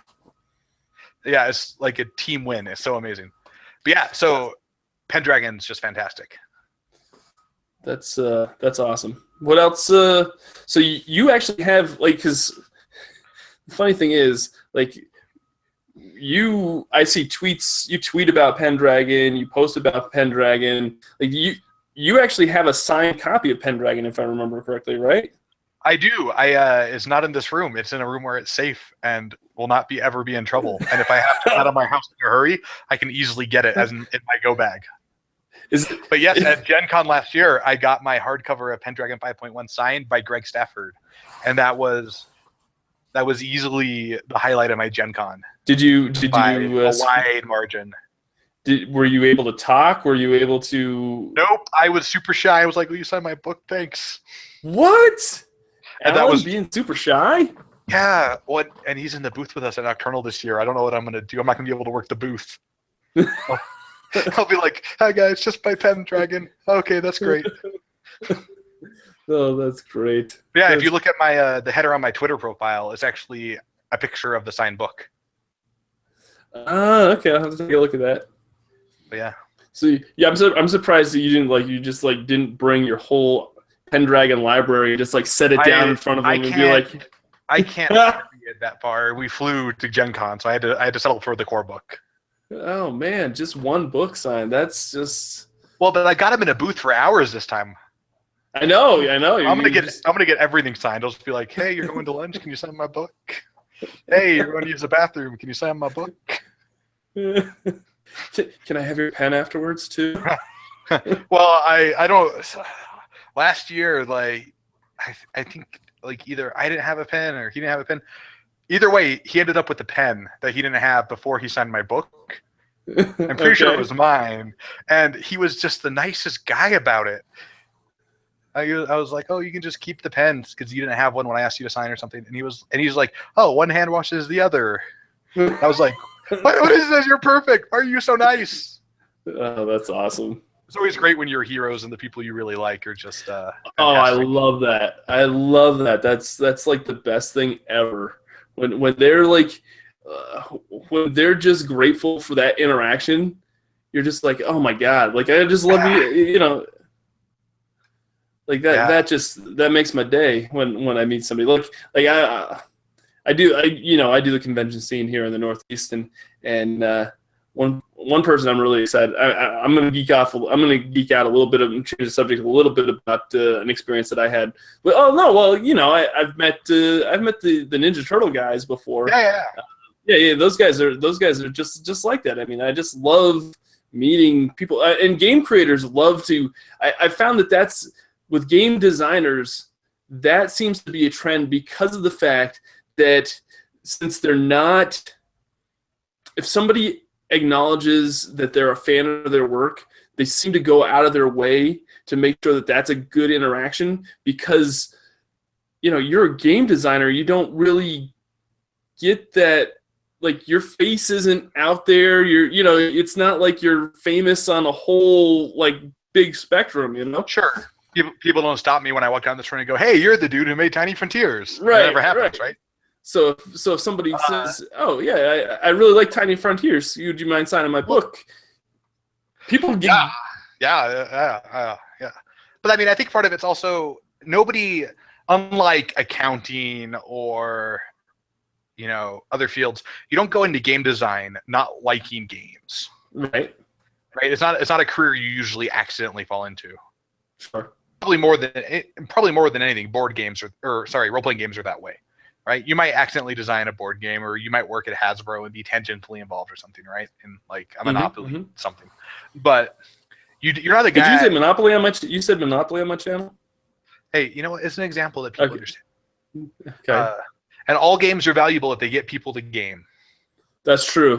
Yeah, it's like a team win. It's so amazing. But yeah, so Pendragon's just fantastic. That's awesome. What else? So you actually have, like, because the funny thing is, like, I see tweets. You tweet about Pendragon. You post about Pendragon. Like you actually have a signed copy of Pendragon, if I remember correctly, right? I do. It's not in this room. It's in a room where it's safe and will not ever be in trouble. And if I have to get out of my house in a hurry, I can easily get it in my go bag. But yes, at Gen Con last year, I got my hardcover of Pendragon 5.1 signed by Greg Stafford, and that was easily the highlight of my Gen Con. Did you by a wide margin? Were you able to talk? Were you able to? Nope, I was super shy. I was like, "Will you sign my book? Thanks." What? And that was being super shy. Yeah. What? And he's in the booth with us at Nocturnal this year. I don't know what I'm going to do. I'm not going to be able to work the booth. I'll be like, "Hi guys, just by Pendragon." Okay, that's great. Oh, that's great. Yeah, if you look at my the header on my Twitter profile, it's actually a picture of the signed book. Okay, I'll have to take a look at that. But yeah. So yeah, I'm surprised that you didn't bring your whole Pendragon library, just like set it down in front of them and be like, I can't get that far. We flew to Gen Con, so I had to settle for the core book. Oh man, just one book signed. That's just. Well, but I got him in a booth for hours this time. I know. I'm gonna get everything signed. I'll just be like, "Hey, you're going to lunch? Can you sign my book? Hey, you're going to use the bathroom? Can you sign my book?" Can I have your pen afterwards too? Well, I don't. Last year, like, I think, like, either I didn't have a pen or he didn't have a pen. Either way, he ended up with the pen that he didn't have before he signed my book. I'm pretty sure it was mine, and he was just the nicest guy about it. I was like, "Oh, you can just keep the pens because you didn't have one when I asked you to sign or something." And he's like, "Oh, one hand washes the other." I was like, what is this? You're perfect. Why are you so nice? Oh, that's awesome. It's always great when your heroes and the people you really like are just fantastic. Oh, I love that. I love that. That's like the best thing ever. When they're like when they're just grateful for that interaction, you're just like, "Oh my God." Like, I just love you know. Like that, that makes my day when I meet somebody. Like I do the convention scene here in the Northeast, and one person I'm really excited. I'm gonna geek out a little bit and change the subject a little bit about an experience that I had. But I've met the Ninja Turtle guys before. Yeah. Those guys are just like that. I mean, I just love meeting people, and game creators love to. I found that's with game designers, that seems to be a trend because of the fact that since they're not, if somebody acknowledges that they're a fan of their work, they seem to go out of their way to make sure that that's a good interaction, because, you're a game designer. You don't really get that, like, your face isn't out there. It's not like you're famous on a whole, like, big spectrum, Sure. People don't stop me when I walk down the street and go, "Hey, you're the dude who made Tiny Frontiers." Right. That never happens, right? So if somebody says, "Oh yeah, I really like Tiny Frontiers. Would you mind signing my book?" People get yeah. But I mean, I think part of it's also nobody, unlike accounting or other fields, you don't go into game design not liking games. Right. It's not a career you usually accidentally fall into. Sure. Probably more than anything, board games role-playing games are that way, right? You might accidentally design a board game, or you might work at Hasbro and be tangentially involved or something, right? In like a Monopoly something. But you're not a guy. Did you say Monopoly on my? You said Monopoly on my channel. Hey, you know what? It's an example that people understand. Okay. And all games are valuable if they get people to game. That's true.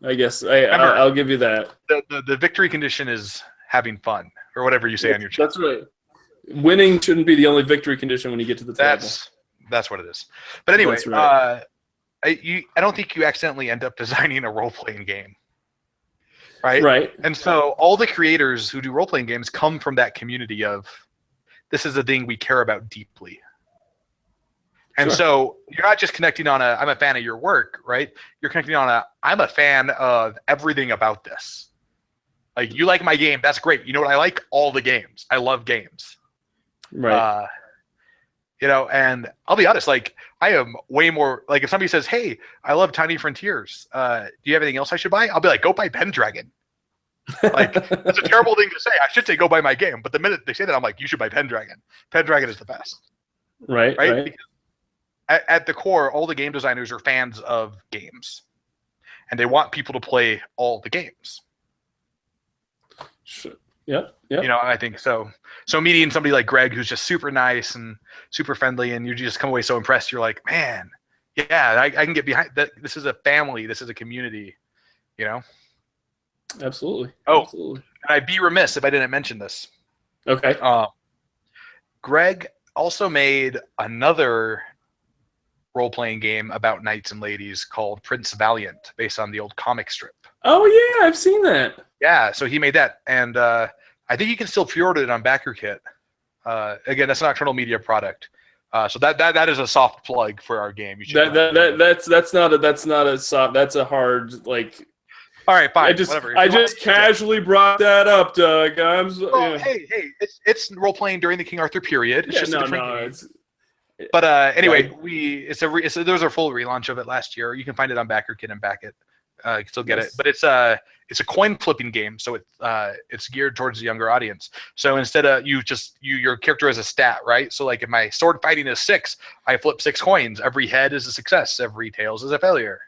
I guess I'll give you that. The victory condition is having fun, or whatever you say on your channel. That's right. Winning shouldn't be the only victory condition when you get to the table. That's what it is. But anyway, That's right. I don't think you accidentally end up designing a role-playing game. Right? Right. And so all the creators who do role-playing games come from that community of, this is a thing we care about deeply. And so you're not just connecting on I'm a fan of your work, right? You're connecting on I'm a fan of everything about this. Like, you like my game, that's great. You know what I like? All the games. I love games. Right. And I'll be honest, like, I am way more, like, if somebody says, "Hey, I love Tiny Frontiers. Do you have anything else I should buy?" I'll be like, "Go buy Pendragon." Like, that's a terrible thing to say. I should say go buy my game. But the minute they say that, I'm like, you should buy Pendragon. Pendragon is the best. Right. Because at the core, all the game designers are fans of games. And they want people to play all the games. Sure. Yep. I think so. So meeting somebody like Greg, who's just super nice and super friendly, and you just come away so impressed. You're like, man, yeah, I can get behind that. This is a family. This is a community. Absolutely. Oh, absolutely. And I'd be remiss if I didn't mention this. Okay. Greg also made another role-playing game about knights and ladies called Prince Valiant, based on the old comic strip. Oh yeah, I've seen that. Yeah, so he made that, and I think you can still pre-order it on BackerKit. Again, that's an Nocturnal Media product, so that is a soft plug for our game. You should that's not a soft. That's a hard, like. All right, fine. I just casually brought that up, Doug. Hey, it's role-playing during the King Arthur period. It's just a different game. But anyway, there was a full relaunch of it last year. You can find it on BackerKit and back it. You can still get it, but it's a coin flipping game, so it's geared towards a younger audience. So instead of your character has a stat, right? So like if my sword fighting is 6, I flip 6 coins. Every head is a success. Every tails is a failure.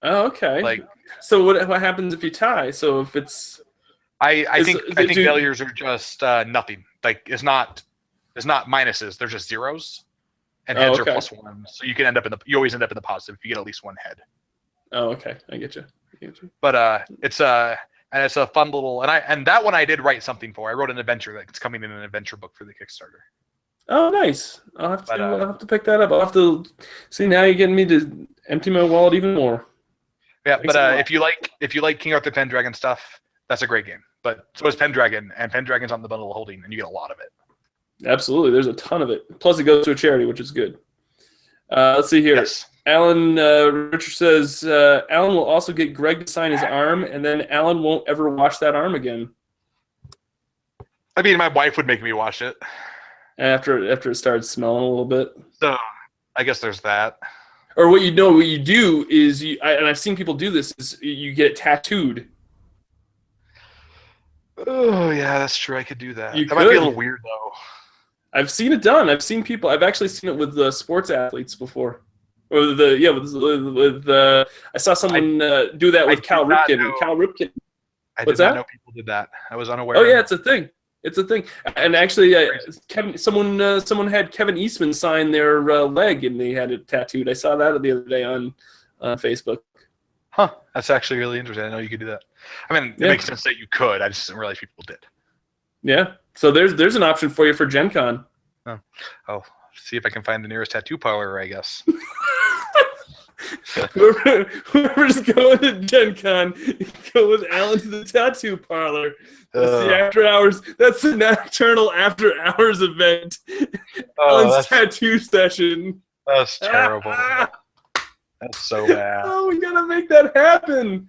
Oh, okay. Like, so what happens if you tie? So if it's, I think failures are just nothing. Like it's not minuses. They're just zeros, and heads are +1. So you can you always end up in the positive if you get at least 1 head. Oh, okay. I get you. But it's a fun little, and that one I did write something for. I wrote an adventure that's coming in an adventure book for the Kickstarter. Oh, nice. I'll have to pick that up. I'll have to see. Now you're getting me to empty my wallet even more. Yeah, but if you like King Arthur Pendragon stuff, that's a great game. But so is Pendragon, and Pendragon's on the bundle holding, and you get a lot of it. Absolutely, there's a ton of it. Plus, it goes to a charity, which is good. Let's see here. Yes. Alan Richard says Alan will also get Greg to sign his arm, and then Alan won't ever wash that arm again. I mean, my wife would make me wash it after it started smelling a little bit. So I guess there's that. Or what you do is and I've seen people do this, is you get it tattooed. Oh yeah, that's true. I could do that. That might be a little weird though. I've seen it done. I've seen people. I've actually seen it with sports athletes before. Or I saw someone do that with Cal Ripken. Cal Ripken. I did not know people did that. I was unaware. Oh yeah, it's a thing. It's a thing. And actually, someone had Kevin Eastman sign their leg, and they had it tattooed. I saw that the other day on Facebook. Huh. That's actually really interesting. I know you could do that. I mean, it makes sense that you could. I just didn't realize people did. Yeah. So there's an option for you for Gen Con. Oh. I'll see if I can find the nearest tattoo parlor, I guess. Whoever's going to Gen Con, go with Alan to the tattoo parlor. That's the after hours. That's the nocturnal after hours event. Alan's tattoo session. That's terrible. That's so bad. Oh, we gotta make that happen.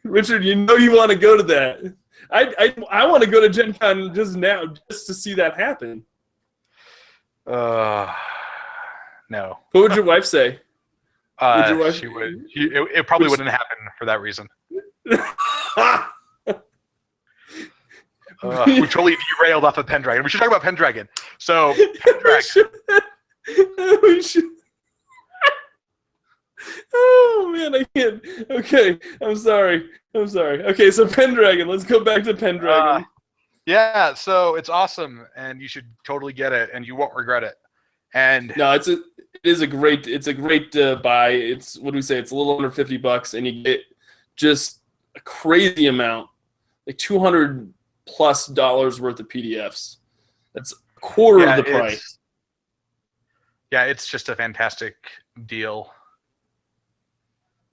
Richard, you know you want to go to that. I want to go to Gen Con just now, just to see that happen. No. What would your wife say? She would. It probably wouldn't happen for that reason. We totally derailed off of Pendragon. We should talk about Pendragon. So, Pendragon. We should. Oh man, I can't. Okay, I'm sorry. Okay, so Pendragon. Let's go back to Pendragon. Yeah, so it's awesome, and you should totally get it, and you won't regret it. And no, it is a great buy. It's, what do we say? It's a little under $50, and you get just a crazy amount, like $200+ worth of PDFs. That's a quarter of the price. Yeah, it's just a fantastic deal.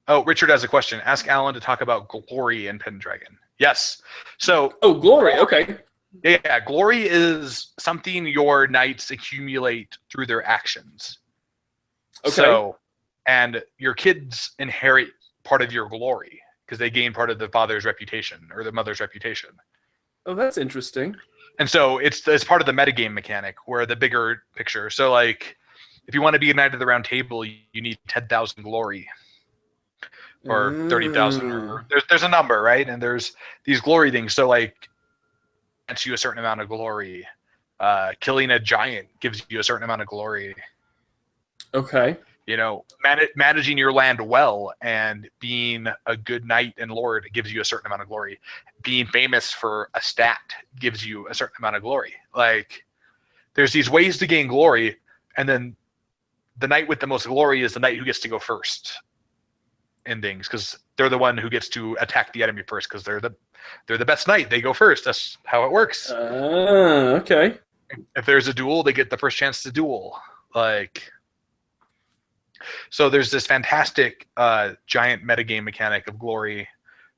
Oh, Richard has a question. Ask Alan to talk about glory in Pendragon. Yes. So. Oh, glory. Okay. Yeah, glory is something your knights accumulate through their actions. Okay. So, and your kids inherit part of your glory because they gain part of the father's reputation or the mother's reputation. Oh, that's interesting. And so it's part of the metagame mechanic where the bigger picture. So, like, if you want to be a Knight of the Round Table, you need 10,000 glory. Or 30,000, or there's a number, right? And there's these glory things. So like, grants you a certain amount of glory. Killing a giant gives you a certain amount of glory. Okay. You know, managing your land well and being a good knight and lord gives you a certain amount of glory. Being famous for a stat gives you a certain amount of glory. Like, there's these ways to gain glory, and then the knight with the most glory is the knight who gets to go first in things, because they're the one who gets to attack the enemy first, because they're the best knight. They go first. That's how it works. Okay. If there's a duel, they get the first chance to duel. Like, so there's this fantastic giant metagame mechanic of glory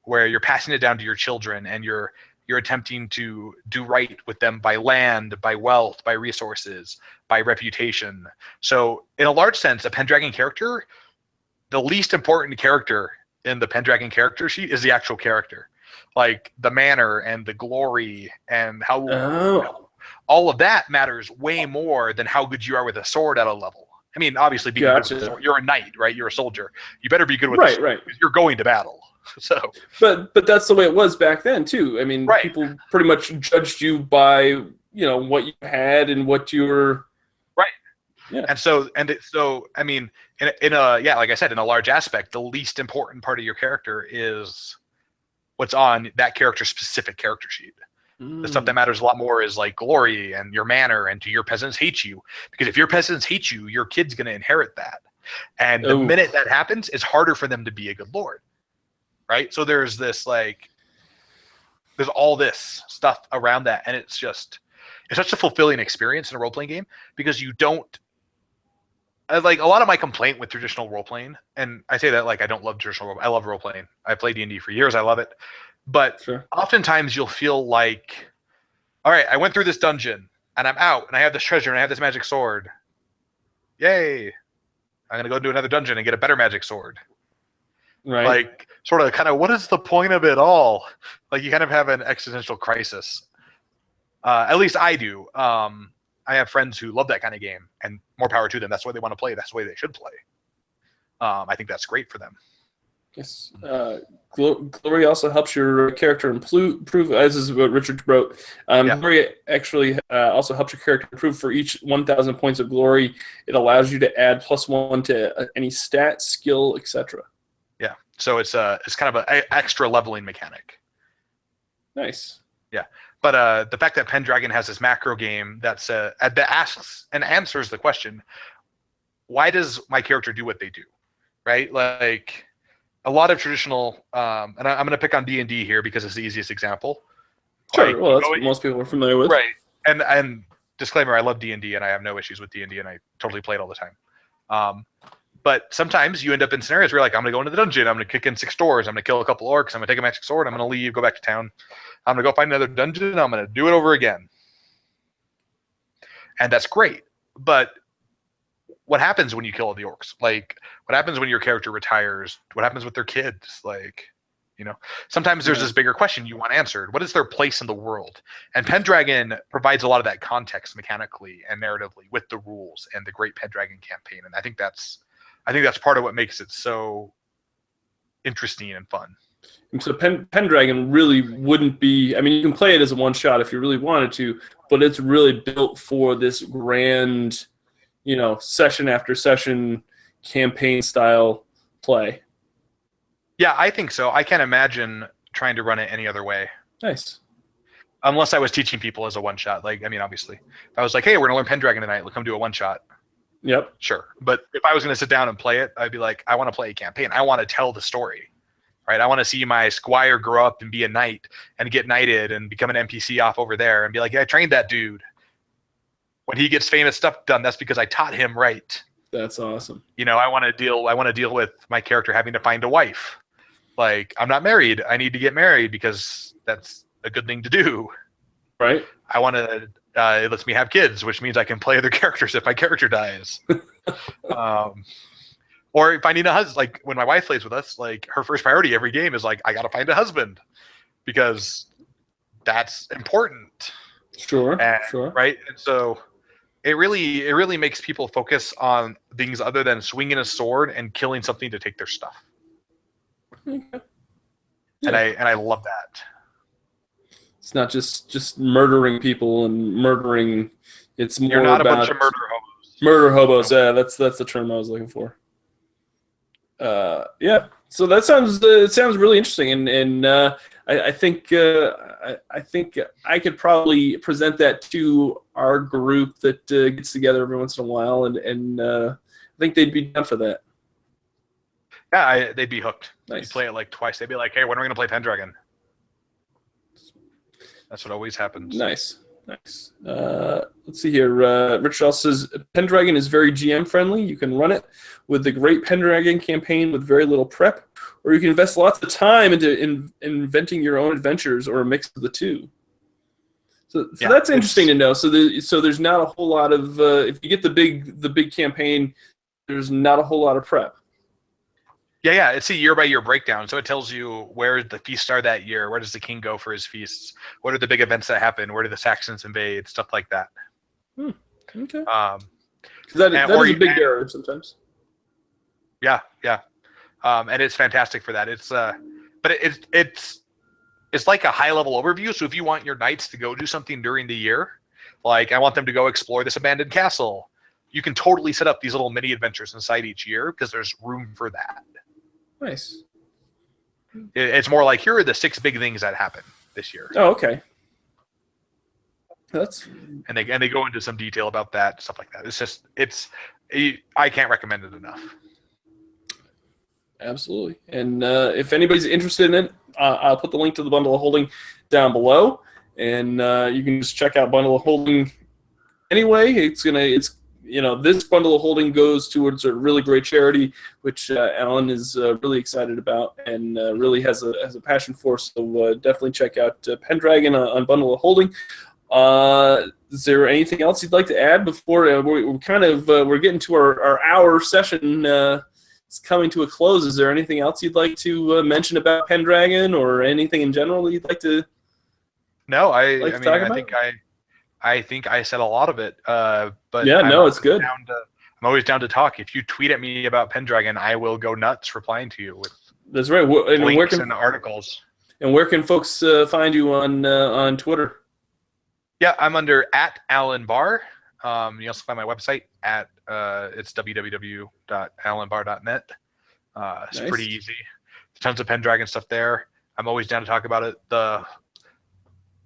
where you're passing it down to your children, and you're attempting to do right with them by land, by wealth, by resources, by reputation. So in a large sense, a Pendragon character, the least important character in the Pendragon character sheet is the actual character. Like, the manner and the glory and how all of that matters way more than how good you are with a sword at a level. I mean, obviously, being good with a sword, you're a knight, right? You're a soldier. You better be good with a sword, right? Because you're going to battle. So, but that's the way it was back then too. I mean, people pretty much judged you by what you had and what you were. Right. Yeah. And so I mean, in a like I said, in a large aspect, the least important part of your character is what's on that character's specific character sheet. The stuff that matters a lot more is like glory and your manner, and do your peasants hate you? Because if your peasants hate you, your kid's going to inherit that. And the minute that happens, it's harder for them to be a good lord. Right? So there's this there's all this stuff around that, and it's such a fulfilling experience in a role-playing game, because you don't, like, a lot of my complaint with traditional role-playing, and I say that like I don't love traditional I love role-playing. I played D&D for years. I love it. But oftentimes you'll feel like, all right, I went through this dungeon, and I'm out, and I have this treasure, and I have this magic sword. Yay. I'm going to go into another dungeon and get a better magic sword. Right. Like, sort of, kind of, what is the point of it all? Like, you kind of have an existential crisis. At least I do. I have friends who love that kind of game, and more power to them. That's why they want to play. That's the way they should play. I think that's great for them. Yes. Glory also helps your character improve, as is what Richard wrote. Glory actually also helps your character improve for each 1,000 points of glory. It allows you to add +1 to any stat, skill, etc. Yeah. So it's kind of an extra leveling mechanic. Nice. Yeah. But the fact that Pendragon has this macro game that asks and answers the question, why does my character do what they do, right? Like a lot of traditional, and I'm going to pick on D&D here because it's the easiest example. Sure. Like, Well, that's what most people are familiar with. Right. And disclaimer, I love D&D and I have no issues with D&D and I totally play it all the time. But sometimes you end up in scenarios where you're like, I'm going to go into the dungeon, I'm going to kick in 6 doors, I'm going to kill a couple orcs, I'm going to take a magic sword, I'm going to leave, go back to town, I'm going to go find another dungeon, I'm going to do it over again. And that's great. But what happens when you kill all the orcs? Like, what happens when your character retires? What happens with their kids? Like, you know, sometimes there's this bigger question you want answered. What is their place in the world? And Pendragon provides a lot of that context mechanically and narratively with the rules and the great Pendragon campaign. And I think that's part of what makes it so interesting and fun. And so Pendragon really wouldn't be, I mean, you can play it as a one-shot if you really wanted to, but it's really built for this grand, you know, session after session campaign style play. Yeah, I think so. I can't imagine trying to run it any other way. Nice. Unless I was teaching people as a one-shot. Like, I mean, obviously. If I was like, hey, we're going to learn Pendragon tonight, let's come do a one-shot. Yep. Sure. But if I was going to sit down and play it, I'd be like, I want to play a campaign. I want to tell the story. Right? I want to see my squire grow up and be a knight and get knighted and become an NPC off over there and be like, yeah, I trained that dude. When he gets famous stuff done, that's because I taught him right. That's awesome. You know, I want to deal with my character having to find a wife. Like, I'm not married. I need to get married because that's a good thing to do. Right. I want to, it lets me have kids, which means I can play other characters if my character dies. Or finding a husband. Like, when my wife plays with us, like, her first priority every game is like, I got to find a husband because that's important. Sure. Right. And so it really makes people focus on things other than swinging a sword and killing something to take their stuff. Okay. Yeah. And I love that. It's not just murdering people and murdering. It's more You're not about a bunch of murder hobos. Murder hobos. Yeah, that's the term I was looking for. Yeah. So that sounds really interesting, and I think I could probably present that to our group that gets together every once in a while, and I think they'd be down for that. Yeah, they'd be hooked. Nice. You play it like twice. They'd be like, hey, when are we going to play Pendragon? That's what always happens. Nice. Let's see here. Richard also says, Pendragon is very GM friendly. You can run it with the great Pendragon campaign with very little prep, or you can invest lots of time into inventing your own adventures, or a mix of the two. So that's interesting to know. So there's not a whole lot of if you get the big campaign, there's not a whole lot of prep. Yeah, it's a year-by-year breakdown. So it tells you where the feasts are that year. Where does the king go for his feasts? What are the big events that happen? Where do the Saxons invade? Stuff like that. Okay. That is a big error sometimes. Yeah. And it's fantastic for that. It's but it's like a high-level overview. So if you want your knights to go do something during the year, like I want them to go explore this abandoned castle, you can totally set up these little mini adventures inside each year because there's room for that. Nice. It's more like, here are the 6 big things that happen this year. Oh, okay. And they go into some detail about that, stuff like that. I can't recommend it enough. Absolutely. And if anybody's interested in it, I'll put the link to the Bundle of Holding down below, and you can just check out Bundle of Holding. Anyway, this Bundle of Holding goes towards a really great charity, which Alan is really excited about and really has a passion for. So definitely check out Pendragon on Bundle of Holding. Is there anything else you'd like to add before we're getting to our hour session? It's coming to a close. Is there anything else you'd like to mention about Pendragon, or anything in general you'd like to? No, I think I said a lot of it. But yeah, it's good. I'm always down to talk. If you tweet at me about Pendragon, I will go nuts replying to you with that's right. Links and articles. And where can folks find you on Twitter? Yeah, I'm under @AlanBarr. You also find my website it's www.alanbarr.net. It's pretty easy. Tons of Pendragon stuff there. I'm always down to talk about it.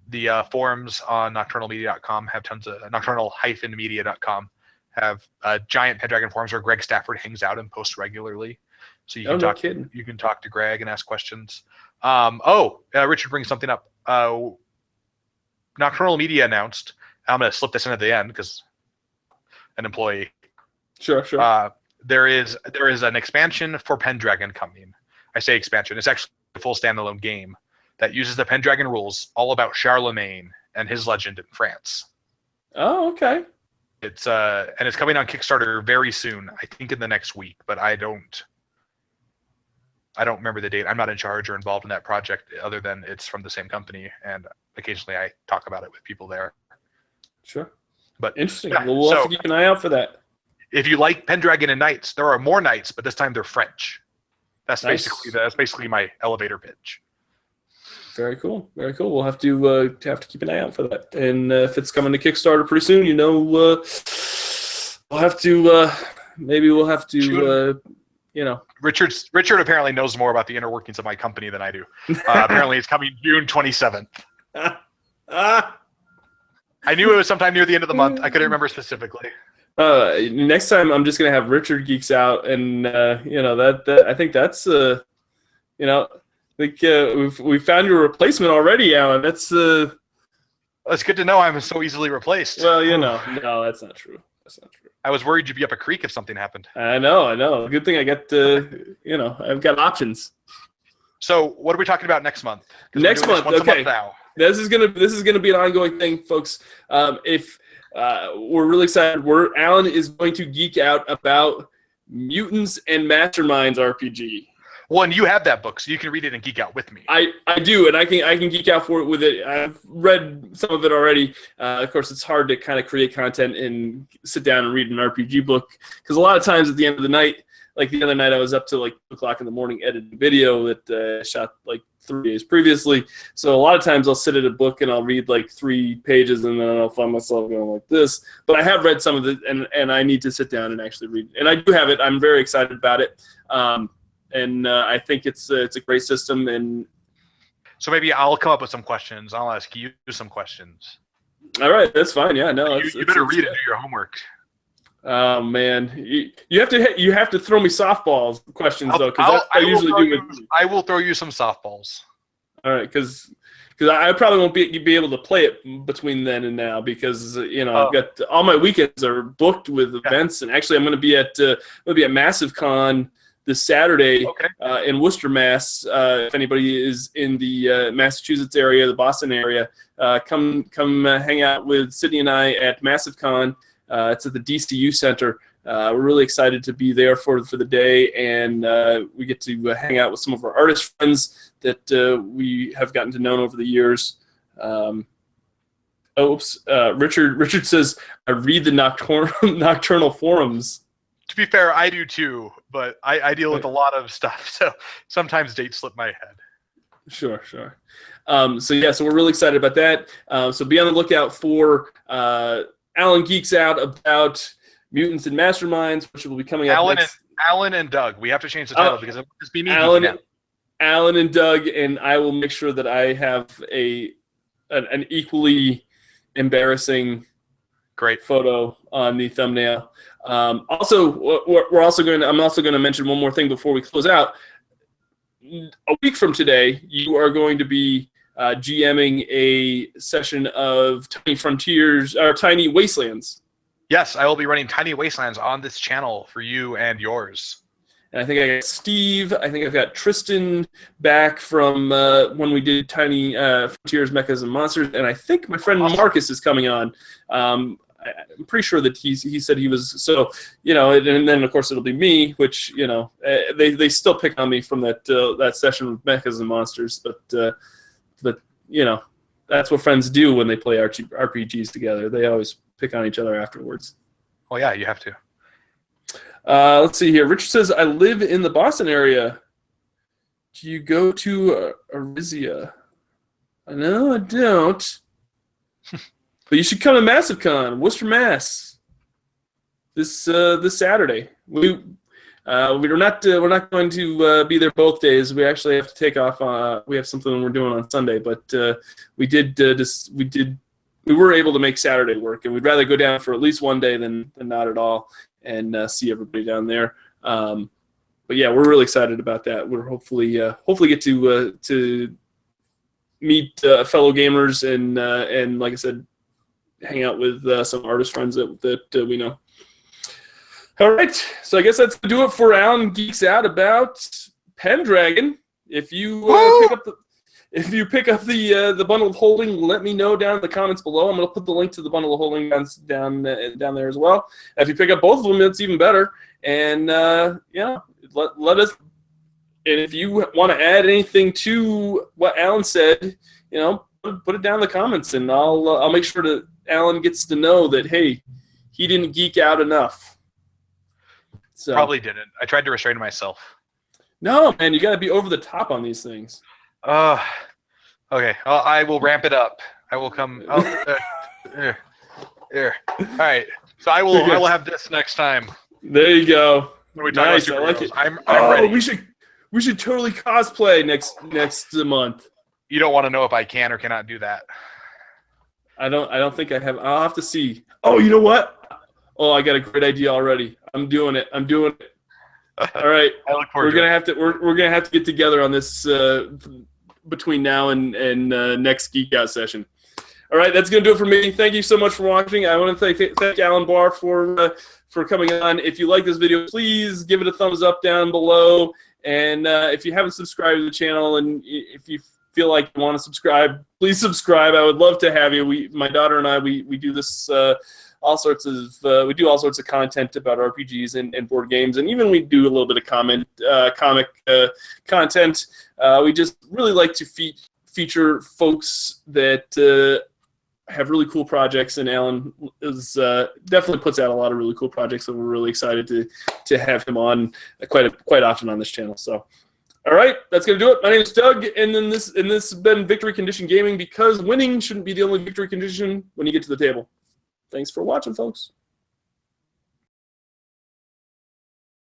The forums on nocturnalmedia.com have tons of nocturnal-media.com have giant Pendragon forums where Greg Stafford hangs out and posts regularly. So you can no kidding. You can talk to Greg and ask questions. Richard brings something up. Nocturnal Media announced. I'm going to slip this in at the end because an employee. Sure. There is an expansion for Pendragon coming. I say expansion. It's actually a full standalone game that uses the Pendragon rules, all about Charlemagne and his legend in France. Oh, okay. It's coming on Kickstarter very soon. I think in the next week, but I don't remember the date. I'm not in charge or involved in that project, other than it's from the same company, and occasionally I talk about it with people there. Sure. But interesting. Yeah, well, we'll have to keep an eye out for that. If you like Pendragon and Knights, there are more Knights, but this time they're French. That's nice. basically my elevator pitch. Very cool. We'll have to keep an eye out for that. And if it's coming to Kickstarter pretty soon, we'll have to Richard apparently knows more about the inner workings of my company than I do. Apparently, it's coming June 27th. I knew it was sometime near the end of the month. I couldn't remember specifically. Next time, I'm just gonna have Richard Geeks Out, and I think that's we found your replacement already, Alan. That's it's good to know I'm so easily replaced. Well, no, that's not true. I was worried you'd be up a creek if something happened. I know. Good thing I got I've got options. So what are we talking about next month? Next month, okay. Now. This is gonna be an ongoing thing, folks. If we're really excited, Alan is going to geek out about Mutants and Masterminds RPG. Well, and you have that book, so you can read it and geek out with me. I do, and I can geek out with it. I've read some of it already. Of course, it's hard to kind of create content and sit down and read an RPG book, because a lot of times at the end of the night, like the other night, I was up till like 2 o'clock in the morning editing a video that I shot like 3 days previously. So a lot of times I'll sit at a book and I'll read like 3 pages, and then I'll find myself going like this. But I have read some of it, and I need to sit down and actually read it. And I do have it. I'm very excited about it. And I think it's a great system. And so maybe I'll come up with some questions. I'll ask you some questions. All right, that's fine. Yeah, no, you better read it and do your homework. Oh man, you have to throw me softballs questions though, because that's what I usually do. I will throw you some softballs. All right, because I probably won't be able to play it between then and now, because I've got all my weekends are booked with events, and actually I'm going to be at Massive Con this Saturday in Worcester, Mass. If anybody is in the Massachusetts area, the Boston area, come hang out with Sydney and I at Massive Con. It's at the DCU Center. We're really excited to be there for the day, and we get to hang out with some of our artist friends that we have gotten to know over the years. Richard says, I read the nocturnal forums. To be fair, I do too, but I deal with a lot of stuff, so sometimes dates slip my head. Sure. So we're really excited about that. So be on the lookout for Alan Geeks Out about Mutants and Masterminds, which will be coming up next. Alan and Doug. We have to change the title because it must be me. Alan and Doug, and I will make sure that I have an equally embarrassing great photo on the thumbnail. I'm also going to mention one more thing before we close out. A week from today, you are going to be GMing a session of Tiny Frontiers or Tiny Wastelands. Yes, I will be running Tiny Wastelands on this channel for you and yours. And I think I got Steve. I think I've got Tristan back from when we did Tiny Frontiers, Mechas, and Monsters. And I think my friend Marcus is coming on. I'm pretty sure that he said he was. So, and then, of course, it'll be me, which, they still pick on me from that session with Mechas and Monsters. But that's what friends do when they play RPGs together. They always pick on each other afterwards. Well, yeah, you have to. Let's see here. Richard says, I live in the Boston area. Do you go to Arizia? No, I don't. But you should come to Massive Con, Worcester, Mass. This Saturday. we're not going to be there both days. We actually have to take off. We have something we're doing on Sunday, but we were able to make Saturday work, and we'd rather go down for at least one day than not at all, and see everybody down there. But yeah, we're really excited about that. We're hopefully get to meet fellow gamers and like I said, hang out with some artist friends that we know. All right, so I guess that's gonna do it for Alan Geeks Out about Pendragon. If you pick up the bundle of holding, let me know down in the comments below. I'm gonna put the link to the bundle of holding down there as well. If you pick up both of them, it's even better. And yeah, let us. And if you want to add anything to what Alan said, put it down in the comments, and I'll make sure that Alan gets to know that, hey, he didn't geek out enough. So, probably didn't. I tried to restrain myself. No, man, you got to be over the top on these things. Okay. I will ramp it up. I will come. Here. All right. So I will have this next time. There you go. When we talk nice. about I like it. I'm ready. We should totally cosplay next month. You don't want to know if I can or cannot do that. I don't think I have. I'll have to see. Oh, you know what? Oh, I got a great idea already. I'm doing it. All right. I look forward. We're gonna have to get together on this between now and next Geek Out session. All right, that's gonna do it for me. Thank you so much for watching. I want to thank Alan Barr for coming on. If you like this video, please give it a thumbs up down below. And if you haven't subscribed to the channel, and if you feel like you want to subscribe, please subscribe. I would love to have you. My daughter and I, we do this all sorts of content about RPGs and board games, and even we do a little bit of comic content. We just really like to feature folks that have really cool projects, and Alan is definitely puts out a lot of really cool projects, and we're really excited to have him on quite often on this channel. So, all right, that's gonna do it. My name is Doug, and then this has been Victory Condition Gaming, because winning shouldn't be the only victory condition when you get to the table. Thanks for watching, folks.